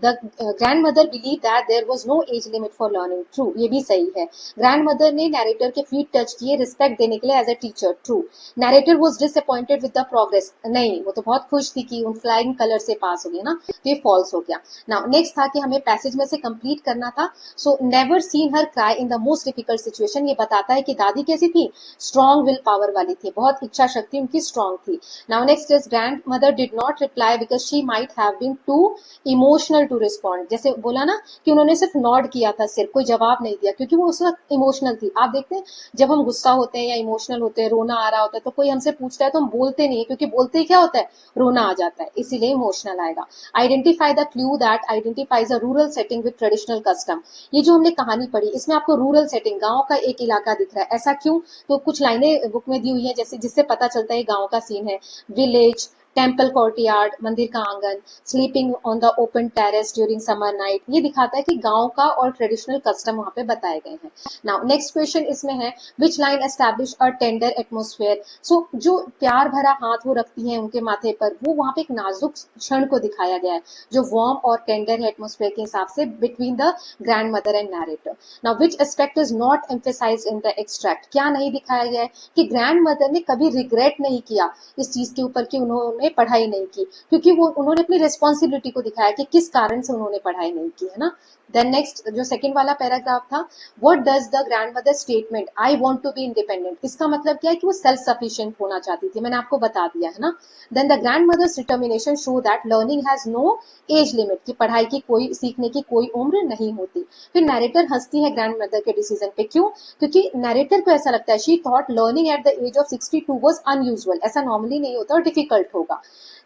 the grandmother believed that there was no age limit for learning. True, ये भी सही है। grandmother ने narrator के feet टच किए रिस्पेक्ट देने के लिए as a teacher. True. narrator was disappointed with the progress. नहीं, वो तो बहुत खुश थी कि उन फ्लाइंग कलर से पास हो गया ना, तो ये फॉल्स हो गया। नाउ नेक्स्ट था कि हमें पैसेज में से कंप्लीट करना था। So never seen her cry in the most difficult situation. ये बताता है कि दादी कैसी थी, स्ट्रॉन्ग विल पावर वाली थी, बहुत इच्छा शक्ति उनकी स्ट्रॉन्ग थी। Now next is grandmother did not reply because she might have been too emotional to respond. जैसे बोला ना कि उन्होंने सिर्फ नॉड किया था, सिर्फ कोई जवाब नहीं दिया, क्योंकि वो उस वक्त इमोशनल थी। आप देखते हैं जब हम गुस्सा होते हैं या इमोशनल होते हैं, रोना आ रहा होता है, तो कोई हमसे पूछता है तो हम बोलते नहीं है, क्योंकि बोलते ही क्या होता है, रोना आ जाता है, इसीलिए इमोशनल आएगा। Identify the clue that identifies a rural setting with traditional custom. ये जो हमने कहानी पढ़ी, इसमें आपको रूरल सेटिंग, गांव का एक इलाका दिख रहा है, ऐसा क्यों? तो कुछ लाइनें बुक में दी हुई है, जैसे जिससे पता चलता है गांव का सीन है। विलेज, टेम्पल कोर्टयार्ड, मंदिर का आंगन, sleeping on the open terrace during summer night. ये दिखाता है कि गांव का और ट्रेडिशनल कस्टम वहां पे बताए गए हैं। नाउ नेक्स्ट क्वेश्चन इसमें है, which line establish a tender atmosphere. So जो प्यार भरा हाथ वो रखती हैं उनके माथे पर, वो वहां पे एक नाजुक क्षण को दिखाया गया है, जो वार्म और टेंडर है एटमोस्फेयर के हिसाब से between the grand mother and narrator. Now which aspect is not emphasised in the extract. क्या नहीं दिखाया गया है कि ग्रैंड मदर ने कभी रिग्रेट नहीं किया इस चीज के ऊपर कि उन्होंने पढ़ाई नहीं की, क्योंकि वो उन्होंने अपनी रिस्पॉन्सिबिलिटी को दिखाया कि किस कारण से उन्होंने पढ़ाई नहीं की, है ना। देन नेक्स्ट जो सेकंड वाला पैराग्राफ था, what does the grandmother statement I want to be independent, इसका मतलब क्या है कि वो सेल्फ सफिशिएंट होना चाहती थी, मैंने आपको बता दिया है ना। Then the grandmother's determination show that learning has no age limit, कि पढ़ाई की कोई, सीखने की कोई उम्र नहीं होती। फिर नैरेटर हंसती है ग्रैंडमदर के डिसीजन पे, क्यों? क्योंकि नैरेटर को ऐसा लगता है, she thought learning at the age of 62 was unusual, ऐसा नॉर्मली नहीं होता और डिफिकल्ट होगा।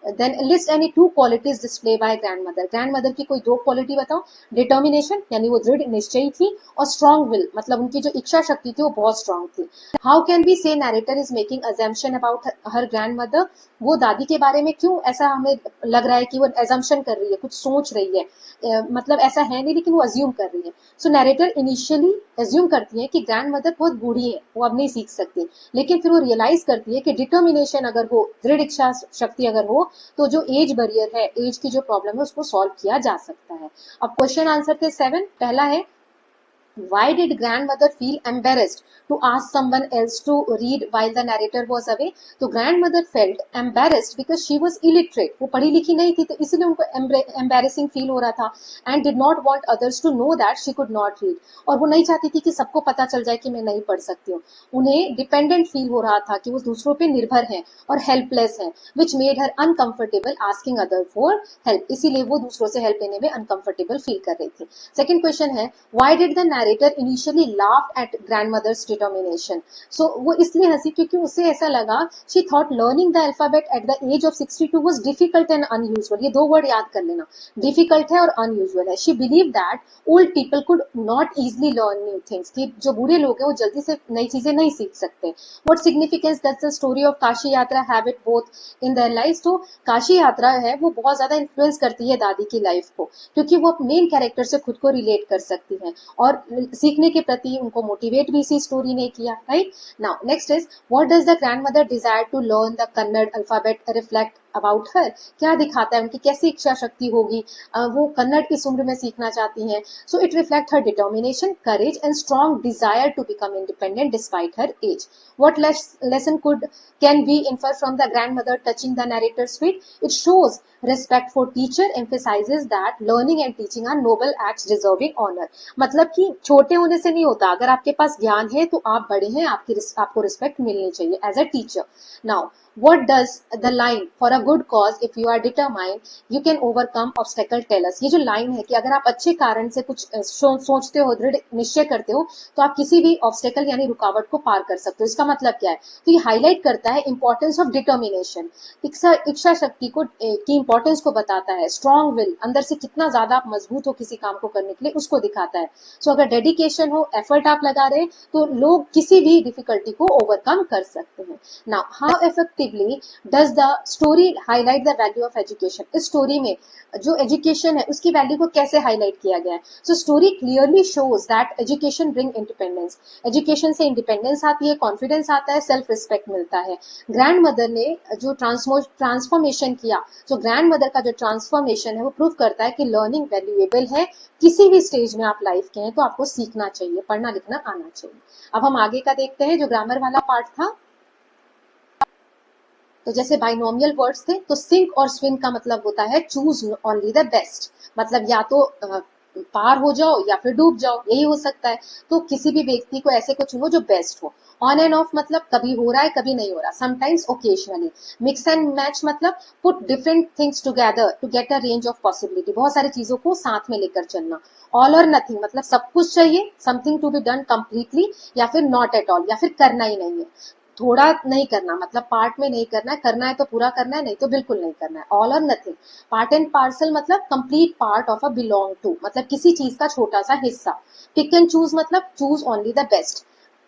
Then list any 2 qualities display by grandmother. Grandmother की कोई 2 क्वालिटी बताओ। डिटर्मिनेशन, यानी वो दृढ़ निश्चयी थी, और स्ट्रॉन्ग विल, मतलब उनकी जो इच्छा शक्ति थी वो बहुत स्ट्रॉन्ग थी। हाउ कैन बी से narrator is making assumption about her grandmother. वो दादी के बारे में क्यों ऐसा हमें लग रहा है कि वो एजम्पशन कर रही है, कुछ सोच रही है, मतलब ऐसा है नहीं, लेकिन वो अज्यूम कर रही है। सो नैरेटर इनिशियली अज्यूम करती है कि ग्रैंड मदर बहुत बूढ़ी है, वो अब नहीं सीख सकती, लेकिन फिर वो रियलाइज करती है कि डिटर्मिनेशन अगर हो, दृढ़ इच्छा शक्ति अगर हो, तो जो एज बैरियर है, एज की जो प्रॉब्लम है, उसको सॉल्व किया जा सकता है। अब क्वेश्चन आंसर थे 7। पहला है, why did grandmother feel embarrassed to ask someone else to read while the narrator was away? तो grandmother felt embarrassed because she was illiterate. वो पढ़ी लिखी नहीं थी, तो इसलिए उनको embarrassing फील हो रहा था, and did not want others to know that she could not read. और वो नहीं चाहती थी कि सबको पता चल जाए कि मैं नहीं पढ़ सकती हूँ। उन्हें डिपेंडेंट फील हो रहा था कि वो दूसरों पे निर्भर हैं और हेल्पलेस हैं, which made her uncomfortable asking other for help. इसीलिए वो दूसरों से हेल्प लेने में अनकंफर्टेबल फील कर रही थी। सेकंड क्वेश्चन है, why did the narrator narrator initially laughed at grandmother's determination. So वो इसलिए हंसी क्योंकि उसे ऐसा लगा, she thought learning the alphabet at the age of 62 was difficult and unusual. ये दो वर्ड याद कर लेना, डिफिकल्ट है और अनयूजुअल है. She believe that old people could not easily learn new things, कि जो बूढ़े लोग हैं वो जल्दी से नई चीजें नहीं सीख सकते. What significance does the story of Kashi Yatra have it both in their life. तो काशी यात्रा है वो बहुत ज्यादा इन्फ्लुएंस करती है दादी की लाइफ को, क्योंकि वो मेन कैरेक्टर से खुद को रिलेट कर सकती है और सीखने के प्रति उनको मोटिवेट भी इसी स्टोरी ने किया. Right now next is, what does the grandmother desire to learn the Kannada alphabet reflect about her. क्या दिखाता है उनकी कैसी इच्छा शक्ति होगी, वो कन्नड़ किस उम्र में सीखना चाहती हैं. So it reflect her determination, courage and strong desire to become independent despite her age. What lesson can we infer from the grandmother touching the narrator's feet? It shows respect for teacher, emphasizes that learning and teaching are noble acts deserving honor. मतलब कि छोटे होने से नहीं होता, अगर आपके पास ज्ञान है तो आप बड़े हैं, आपको रिस्पेक्ट मिलनी चाहिए as a teacher. Now what does the line for a good cause if you are determined you can overcome obstacle tell us. ये जो लाइन है कि अगर आप अच्छे कारण से कुछ सोचते हो, दृढ़ निश्चय करते हो, तो आप किसी भी ऑब्स्टेकल यानी रुकावट को पार कर सकते हो. इसका मतलब क्या है? तो ये हाईलाइट करता है इंपॉर्टेंस ऑफ डिटर्मिनेशन, इच्छा शक्ति को की इंपॉर्टेंस को बताता है. स्ट्रॉन्ग विल, अंदर से कितना ज्यादा आप मजबूत हो किसी काम को करने के लिए, उसको दिखाता है. सो अगर डेडिकेशन हो, एफर्ट आप लगा रहे, तो लोग किसी भी डिफिकल्टी को ओवरकम कर सकते हैं. Now how effectively does the story highlight the value of education. इस स्टोरी में जो एजुकेशन है उसकी वैल्यू को कैसे हाईलाइट किया गया है? So story clearly shows that education bring independence. Education से इंडिपेंडेंस आती है, कॉन्फिडेंस आता है, सेल्फ रिस्पेक्ट मिलता है. ग्रैंड मदर ने जो ट्रांसफॉर्मेशन किया, तो ग्रैंड मदर का जो ट्रांसफॉर्मेशन है वो प्रूव करता है कि लर्निंग वैल्यूएबल है. किसी भी स्टेज में आप लाइफ के हैं तो आपको सीखना चाहिए, पढ़ना लिखना आना चाहिए. अब हम आगे का देखते हैं जो ग्रामर वाला पार्ट था. तो जैसे बाइनोमियल वर्ड्स थे, तो सिंक और स्विम का मतलब होता है चूज ओनली द बेस्ट. मतलब या तो पार हो जाओ या फिर डूब जाओ, यही हो सकता है. तो किसी भी व्यक्ति को ऐसे को चुनो जो बेस्ट हो. ऑन एंड ऑफ मतलब कभी हो रहा है कभी नहीं हो रहा, sometimes occasionally. Mix and match मतलब put different things together to get a range of possibility, बहुत सारी चीजों को साथ में लेकर चलना. ऑल और नथिंग मतलब सब कुछ चाहिए, something to be done completely, या फिर नॉट एट ऑल, या फिर करना ही नहीं है. थोड़ा नहीं करना मतलब पार्ट में नहीं करना है, करना है तो पूरा करना है, नहीं तो बिल्कुल नहीं करना है. All or nothing. Part and parcel मतलब complete part of a belong to, मतलब किसी चीज का छोटा सा हिस्सा. पिक एंड चूज मतलब चूज ओनली द बेस्ट,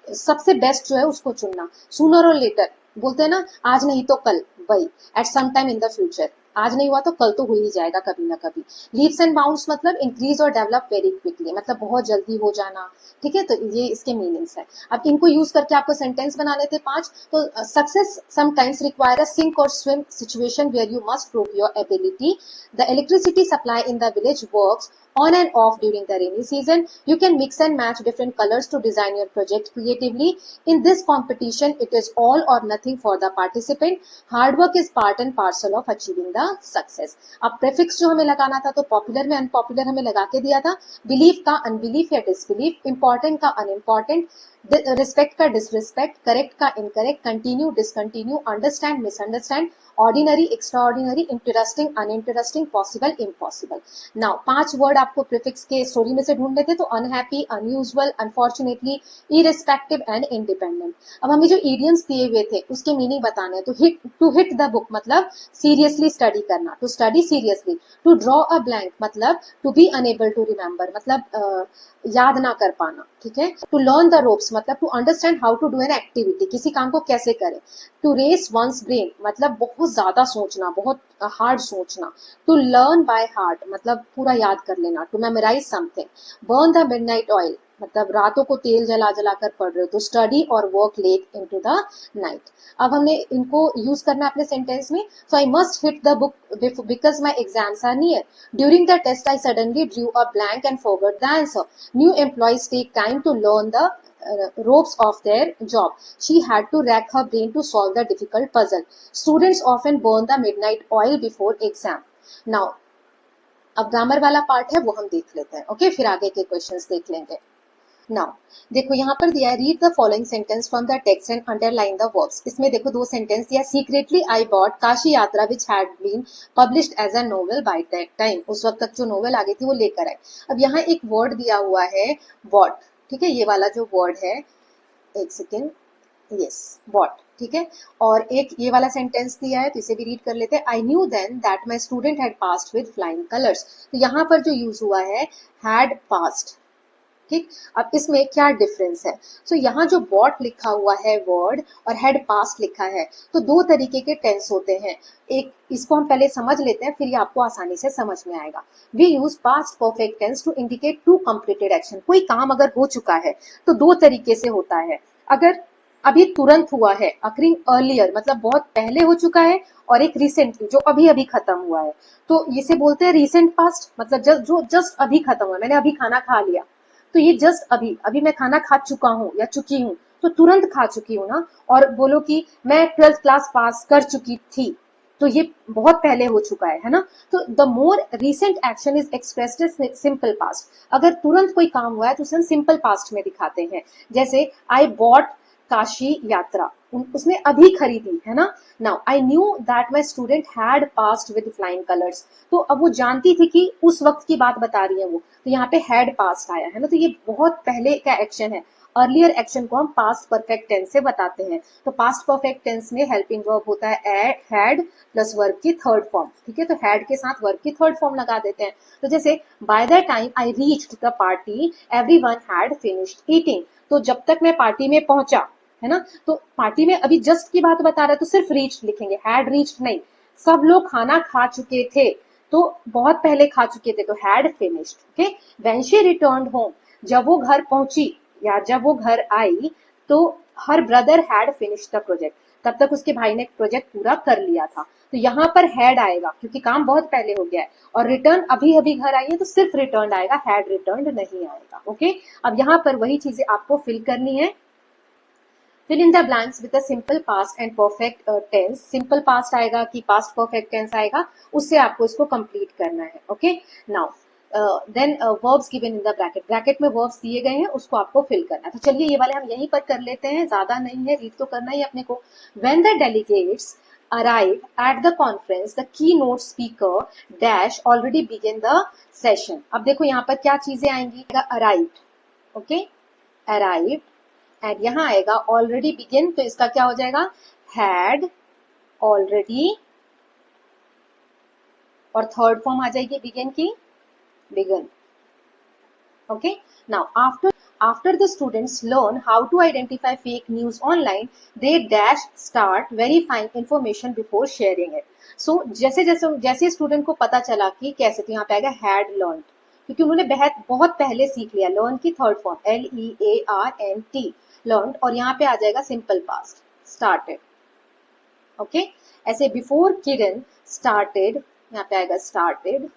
सबसे बेस्ट जो है उसको चुनना. सूनर और लेटर बोलते हैं ना, आज नहीं तो कल, वही. At some time in the future, आज नहीं हुआ तो कल तो हो ही जाएगा कभी ना कभी. लीव्स एंड बाउंड्स मतलब इंक्रीज और डेवलप वेरी क्विकली, मतलब बहुत जल्दी हो जाना. ठीक है, तो ये इसके मीनिंग्स है. अब इनको यूज करके आपको सेंटेंस बनाने थे 5. तो success sometimes require a sink or swim situation where you must prove your ability. The electricity supply in the village works on and off during the rainy season. You can mix and match different colors to design your project creatively. In this competition, it is all or nothing for the participant. Hard work is part and parcel of achieving the success. अब prefix जो हमें लगाना था, तो popular में unpopular हमें लगा के दिया था. Belief का unbelief या disbelief, important का unimportant, रिस्पेक्ट का डिसरिस्पेक्ट, करेक्ट का incorrect, continue discontinue, understand misunderstand, ordinary extra ordinary, interesting uninteresting, possible impossible. Now 5 word आपको प्रीफिक्स के स्टोरी में से ढूंढने थे, तो unhappy, unusual, unfortunately, irrespective and independent. अब हमें जो इडियम्स दिए हुए थे उसके मीनिंग बताने हैं. तो टू हिट द बुक मतलब सीरियसली स्टडी करना, to study seriously. To draw a blank मतलब to be unable to remember, मतलब याद ना कर पाना. ठीक है. टू लर्न द रोप्स मतलब to understand how to do an activity, किसी काम को कैसे करें. टू रेस वंस ब्रेन मतलब बहुत ज्यादा सोचना, बहुत हार्ड सोचना. टू लर्न बाय हार्ट मतलब पूरा याद कर लेना. To memorize something. Burn the midnight oil मतलब रातों को तेल जला जला कर पढ़ रहे हो. तो study or work late into the night. अब हमने इनको यूज करना अपने सेंटेंस में. So I must hit the book because my exams are near. During the test I suddenly drew a blank and forward the answer. New employees take time to learn the ropes of their job. She had to rack her brain to solve the difficult puzzle. Students often burn the midnight oil before exam. Now, अब grammar वाला part है वो हम देख लेते हैं. Okay, फिर आगे के क्वेश्चंस देख लेंगे. नाउ देखो यहाँ पर दिया है, read the following sentence from the text and underline the verbs. इसमें देखो दो सेंटेंस दिया, secretly I bought Kashi Yatra which had been published as a novel by that time. उस वक्त तक जो नोवेल आ गई थी वो लेकर आए। अब यहाँ एक वर्ड दिया हुआ है बॉट, ठीक है, ये वाला जो वर्ड है, एक सेकेंड, यस बॉट, ठीक है। और एक ये वाला सेंटेंस दिया है तो इसे भी रीड कर लेते हैं। I knew then that my student had passed with flying colours. तो यहाँ पर जो यूज हुआ है हैड पास्ड, ठीक। अब इसमें क्या डिफरेंस है? सो यहाँ जो बॉट लिखा हुआ है वर्ड और हेड पास्ट लिखा है, तो दो तरीके के टेंस होते हैं। एक इसको हम पहले समझ लेते हैं, फिर ये आपको आसानी से समझ में आएगा। We use past perfect tense to indicate two completed action. कोई काम अगर हो चुका है तो दो तरीके से होता है। अगर अभी तुरंत हुआ है, अकरिंग अर्लियर, मतलब बहुत पहले हो चुका है, और एक रिसेंटली जो अभी अभी खत्म हुआ है, तो इसे बोलते हैं रिसेंट पास्ट, मतलब जो जस्ट अभी खत्म हुआ। मैंने अभी खाना खा लिया, तो ये जस्ट अभी अभी मैं खाना खा चुका हूँ या चुकी हूँ, तो तुरंत खा चुकी हूँ ना। और बोलो कि मैं 12th क्लास पास कर चुकी थी, तो ये बहुत पहले हो चुका है ना। तो the more recent action is expressed as simple past. अगर तुरंत कोई काम हुआ है तो उसे हम सिंपल पास्ट में दिखाते हैं। जैसे आई बॉट काशी यात्रा, उसने अभी खरीदी है ना। Now I knew that my student had passed with flying colours. तो अब वो जानती थी कि उस वक्त की बात बता रही है वो, तो यहाँ पे हैड पास्ट आया है ना। तो ये बहुत पहले का एक्शन है। अर्लियर एक्शन को हम पास्ट परफेक्ट टेंस से बताते हैं। तो पास्ट परफेक्ट टेंस में हेल्पिंग वर्ब होता है हैड प्लस वर्ब की थर्ड फॉर्म, ठीक है। तो हैड के साथ वर्ब की थर्ड फॉर्म लगा देते हैं। तो जैसे bye the time I reached the party everyone had finished eating. तो जब तक मैं पार्टी में पहुंचा, है ना, तो पार्टी में अभी जस्ट की बात बता रहा है तो सिर्फ रीच लिखेंगे, हैड रीच्ड नहीं। सब लोग खाना खा चुके थे, तो बहुत पहले खा चुके थे, तो had finished, okay. When she returned home, जब वो घर पहुंची या जब वो घर आई, तो her brother had finished the project, तब तक उसके भाई ने प्रोजेक्ट पूरा कर लिया था। तो यहाँ पर हैड आएगा क्योंकि काम बहुत पहले हो गया है। और रिटर्न अभी अभी घर आई है तो सिर्फ रिटर्न आएगा, हैड रिटर्न्ड नहीं आएगा, ओके। अब यहाँ पर वही चीजें आपको फिल करनी है। Fill in the blanks with the simple past and perfect tense. Simple past आएगा कि पास्ट परफेक्ट टेंस आएगा, उससे आपको इसको कंप्लीट करना है, okay. Now then verbs given in the bracket, bracket में वर्ब्स दिए गए हैं, उसको आपको फिल करना है। तो चलिए ये वाले हम यहीं पर कर लेते हैं, ज्यादा नहीं है, रीड तो करना ही अपने को। When the delegates arrive at the conference the keynote speaker dash already begin the session। अब देखो यहाँ पर क्या चीजें आएंगी, arrived, ओके, arrived, एंड यहाँ आएगा ऑलरेडी बिगिन, तो इसका क्या हो जाएगा, हैड ऑलरेडी, और थर्ड फॉर्म आ जाएगी बिगिन की, began, okay. Now after the students learn how to identify fake news online, they dash start verifying information before sharing it. So जैसे जैसे जैसे स्टूडेंट को पता चला कि कैसे, तो यहाँ पे आएगा हैड लर्न, क्योंकि उन्होंने बहुत पहले सीख लिया। लर्न की थर्ड फॉर्म LEARNT, लर्न, और यहाँ पे आ जाएगा सिंपल पास्ट, स्टार्टेड, ओके। ऐसे बिफोर किरण स्टार्टेड, यहाँ पे आएगा started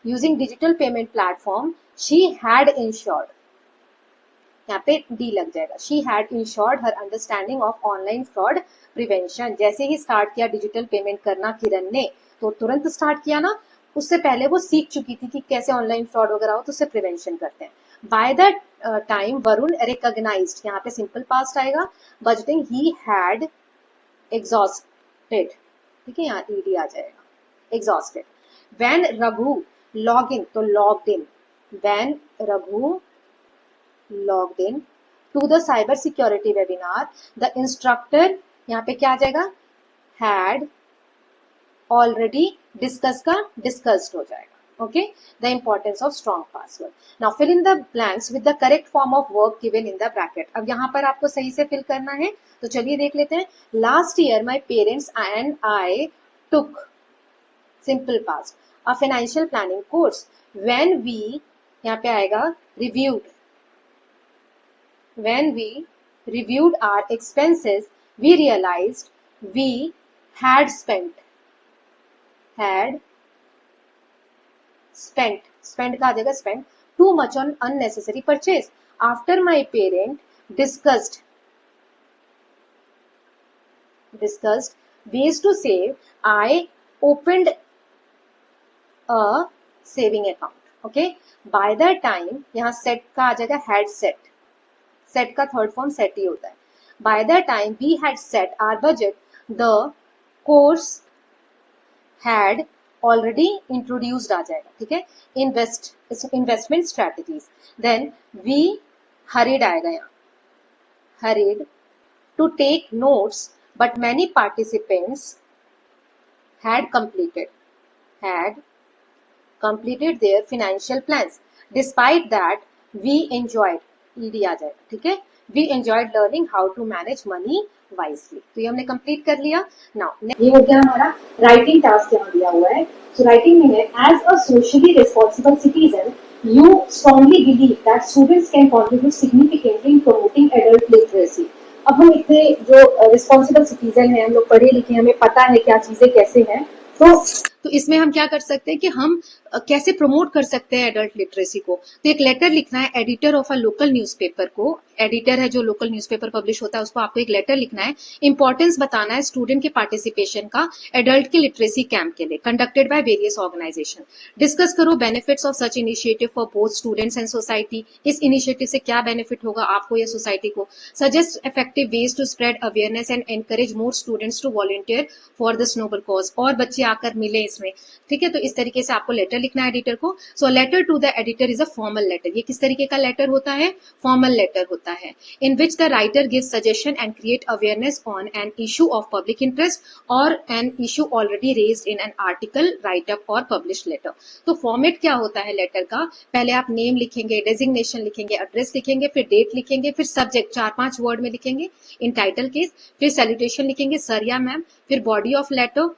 using digital payment platform, she had insured, यहाँ पे डी लग जाएगा, she had insured her understanding of online fraud prevention. जैसे ही स्टार्ट किया डिजिटल पेमेंट करना किरण ने, तो तुरंत स्टार्ट किया ना, उससे पहले वो सीख चुकी थी कि कैसे ऑनलाइन फ्रॉड वगैरह हो, तो उससे प्रिवेंशन करते हैं। By the time Varun recognized, यहाँ पे सिंपल पास्ट आएगा, बजटिंग ही हैड एग्जॉस्टेड, ठीक है, यहाँ ईडी आ जाएगा, exhausted. When Raghu log in, तो logged in, when Raghu logged in to the cyber security webinar, the instructor, यहाँ पे क्या आ जाएगा, हैड ऑलरेडी डिस्कस का डिस्कस्ड हो जाएगा, okay. The importance of strong password. Now fill in the blanks with the correct form of verb given in the bracket. अब यहाँ पर आपको सही से फिल करना है, तो चलिए देख लेते हैं। Last year my parents and I took, simple past, a financial planning course. When we, यहाँ पे आएगा reviewed, when we reviewed our expenses, we realized we had spent spent का आ जाएगा spent too much on unnecessary purchase. After my parent discussed ways to save, I opened a saving account. Okay, by the time, यहाँ set का आ जाएगा had set, set का third form set ही होता है। By the time we had set our budget, the course had already introduced आ जाएगा, ठीक है। Investment strategies, then we hurried आएगा यहाँ, hurried to take notes, but many participants had completed their financial plans. Despite that, we enjoyed, ed आ जाएगा, ठीक है, we enjoyed learning how to manage money wisely. तो ये हमने कंप्लीट कर लिया। नाउ ये हो गया हमारा राइटिंग टास्क, यहाँ दिया हुआ है। सो राइटिंग में है, as a socially responsible citizen you strongly believe that students can contribute significantly in promoting adult literacy. अब हम इतने जो रिस्पॉन्सिबल सिटीजन हैं, हम लोग पढ़े लिखे, हमें पता है क्या चीजें कैसे हैं, तो इसमें हम क्या कर सकते हैं कि हम कैसे प्रमोट कर सकते हैं एडल्ट लिटरेसी को। तो एक लेटर लिखना है editor of a local newspaper को, एडिटर है जो लोकल न्यूज़पेपर पब्लिश होता है उसको आपको एक लेटर लिखना है, इंपॉर्टेंस बताना है स्टूडेंट के पार्टिसिपेशन का एडल्ट के लिटरेसी कैंप के लिए conducted by various organization. Discuss करो benefits of such initiative for both students and society, इस इनिशिएटिव से क्या बेनिफिट होगा आपको या सोसाइटी को। Suggest effective ways to spread awareness and encourage more students to volunteer for this noble cause, और बच्चे आकर मिले इसमें, ठीक है। तो इस तरीके से आपको लेटर लिखना है एडिटर को। So letter to the editor is a formal letter, ये किस तरीके का लेटर होता है, फॉर्मल लेटर होता है, in which the writer gives suggestion and create awareness on an issue of public interest or an issue already raised in an article, write up और publish letter. तो फॉर्मेट क्या होता है letter का, पहले आप नेम लिखेंगे, डेजिग्नेशन लिखेंगे, एड्रेस लिखेंगे, फिर डेट लिखेंगे, फिर सब्जेक्ट 4-5 वर्ड में लिखेंगे इन टाइटल केस, फिर सैल्यूटेशन लिखेंगे सर या मैम, फिर body of letter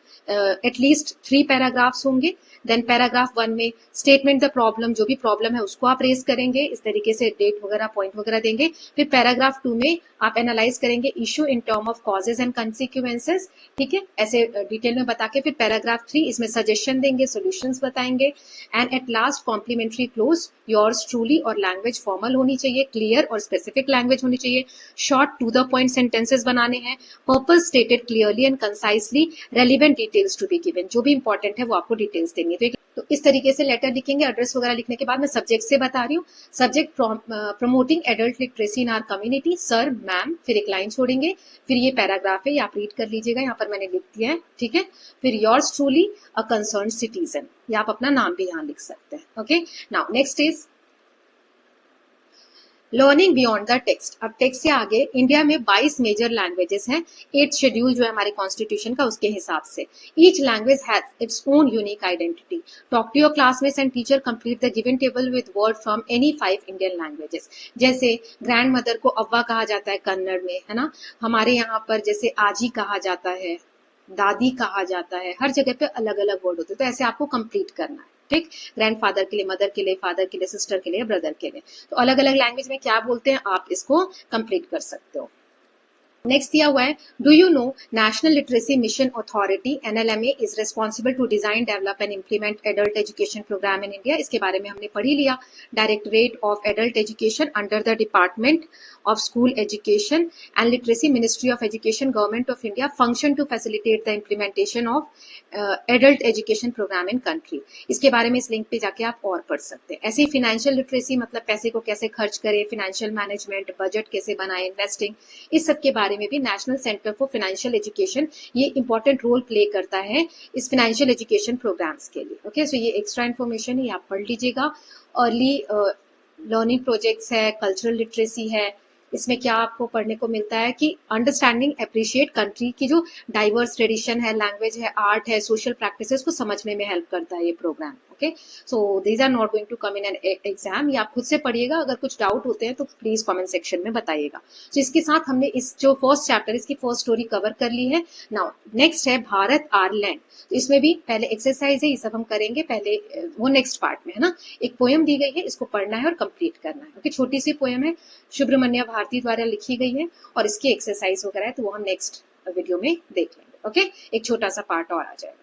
at least 3 paragraphs होंगे, देन पैराग्राफ 1 में स्टेटमेंट द प्रॉब्लम, जो भी प्रॉब्लम है उसको आप रेज करेंगे, इस तरीके से डेट वगैरह पॉइंट वगैरह देंगे। फिर पैराग्राफ 2 में आप एनालाइज करेंगे issue in term of causes and consequences, ठीक है, ऐसे डिटेल में बता के फिर पैराग्राफ 3 इसमें सजेशन देंगे, सॉल्यूशंस बताएंगे, and at last complimentary close, yours truly, और लैंग्वेज फॉर्मल होनी चाहिए, क्लियर और स्पेसिफिक लैंग्वेज होनी चाहिए, short to the point sentences बनाने हैं, purpose stated clearly and concisely, relevant details to be given, जो भी इंपॉर्टेंट है वो आपको डिटेल्स देंगे। तो इस तरीके से लेटर लिखेंगे। एड्रेस वगैरह लिखने के बाद मैं सब्जेक्ट से बता रही हूँ, subject promoting adult literacy in our community, sir ma'am, फिर एक लाइन छोड़ेंगे, फिर ये पैराग्राफ है, ये आप रीड कर लीजिएगा, यहाँ पर मैंने लिख दिया है, ठीक है। फिर yours truly a concern citizen, या आप अपना नाम भी यहाँ लिख सकते हैं। Okay, now next is learning beyond the text. अब टेक्स्ट से आगे इंडिया में 22 मेजर लैंग्वेजेस हैं, 8 शेड्यूल जो है हमारे कॉन्स्टिट्यूशन का उसके हिसाब से। Each language has its own unique identity. Talk to your classmates and teacher, complete the given table with word from any 5 Indian languages. जैसे ग्रैंड मदर को अव्वा कहा जाता है कन्नड़ में, है ना, हमारे यहाँ पर जैसे आजी कहा जाता है, दादी कहा जाता है, हर जगह पे अलग अलग वर्ड होते हैं, तो ऐसे आपको कंप्लीट करना है, ठीक। ग्रैंडफादर के लिए, मदर के लिए, फादर के लिए, सिस्टर के लिए, ब्रदर के लिए, तो अलग अलग लैंग्वेज में क्या बोलते हैं आप इसको कंप्लीट कर सकते हो। नेक्स्ट दिया हुआ है, do you know national literacy mission authority NLMA is responsible to design, develop and implement adult education program in India. इसके बारे में हमने पढ़ ही लिया। Directorate of adult education under the department of school education and literacy, ministry of education, government of India, function to facilitate the implementation of adult education program in country. इसके बारे में इस लिंक पे जाके आप और पढ़ सकते हैं। ऐसे ही फाइनेंशियल लिटरेसी, मतलब पैसे को कैसे खर्च करें, फाइनेंशियल मैनेजमेंट, बजट कैसे बनाए, इन्वेस्टिंग, इस सब के बारे में भी national centre for financial education ये इंपॉर्टेंट रोल प्ले करता है इस फाइनेंशियल एजुकेशन प्रोग्राम्स के लिए। ओके, सो ये एक्स्ट्रा इन्फॉर्मेशन है, आप पढ़ लीजिएगा। अर्ली लर्निंग प्रोजेक्ट्स है, कल्चरल लिटरेसी है, इसमें क्या आपको पढ़ने को मिलता है कि अंडरस्टैंडिंग अप्रिशिएट कंट्री की जो डाइवर्स ट्रेडिशन है, लैंग्वेज है, आर्ट है, सोशल प्रैक्टिसेस को समझने में हेल्प करता है ये programme. Okay, so these are not going to come in an exam, ये आप खुद से पढ़िएगा। अगर कुछ डाउट होते हैं तो प्लीज कमेंट सेक्शन में बताइएगा। सो इसके साथ हमने इस जो फर्स्ट चैप्टर, इसकी फर्स्ट स्टोरी कवर कर ली है। नाउ नेक्स्ट है भारत आर लैंड। तो इसमें भी पहले एक्सरसाइज है, ये सब हम करेंगे पहले, वो नेक्स्ट पार्ट में है ना। एक पोयम दी गई है, इसको पढ़ना है और कंप्लीट करना है। ओके, छोटी सी पोयम है, सुब्रमण्य भारती द्वारा लिखी गई है, और इसकी एक्सरसाइज वगैरह है तो वो हम नेक्स्ट वीडियो में देख लेंगे। ओके, एक छोटा सा पार्ट और आ जाएगा।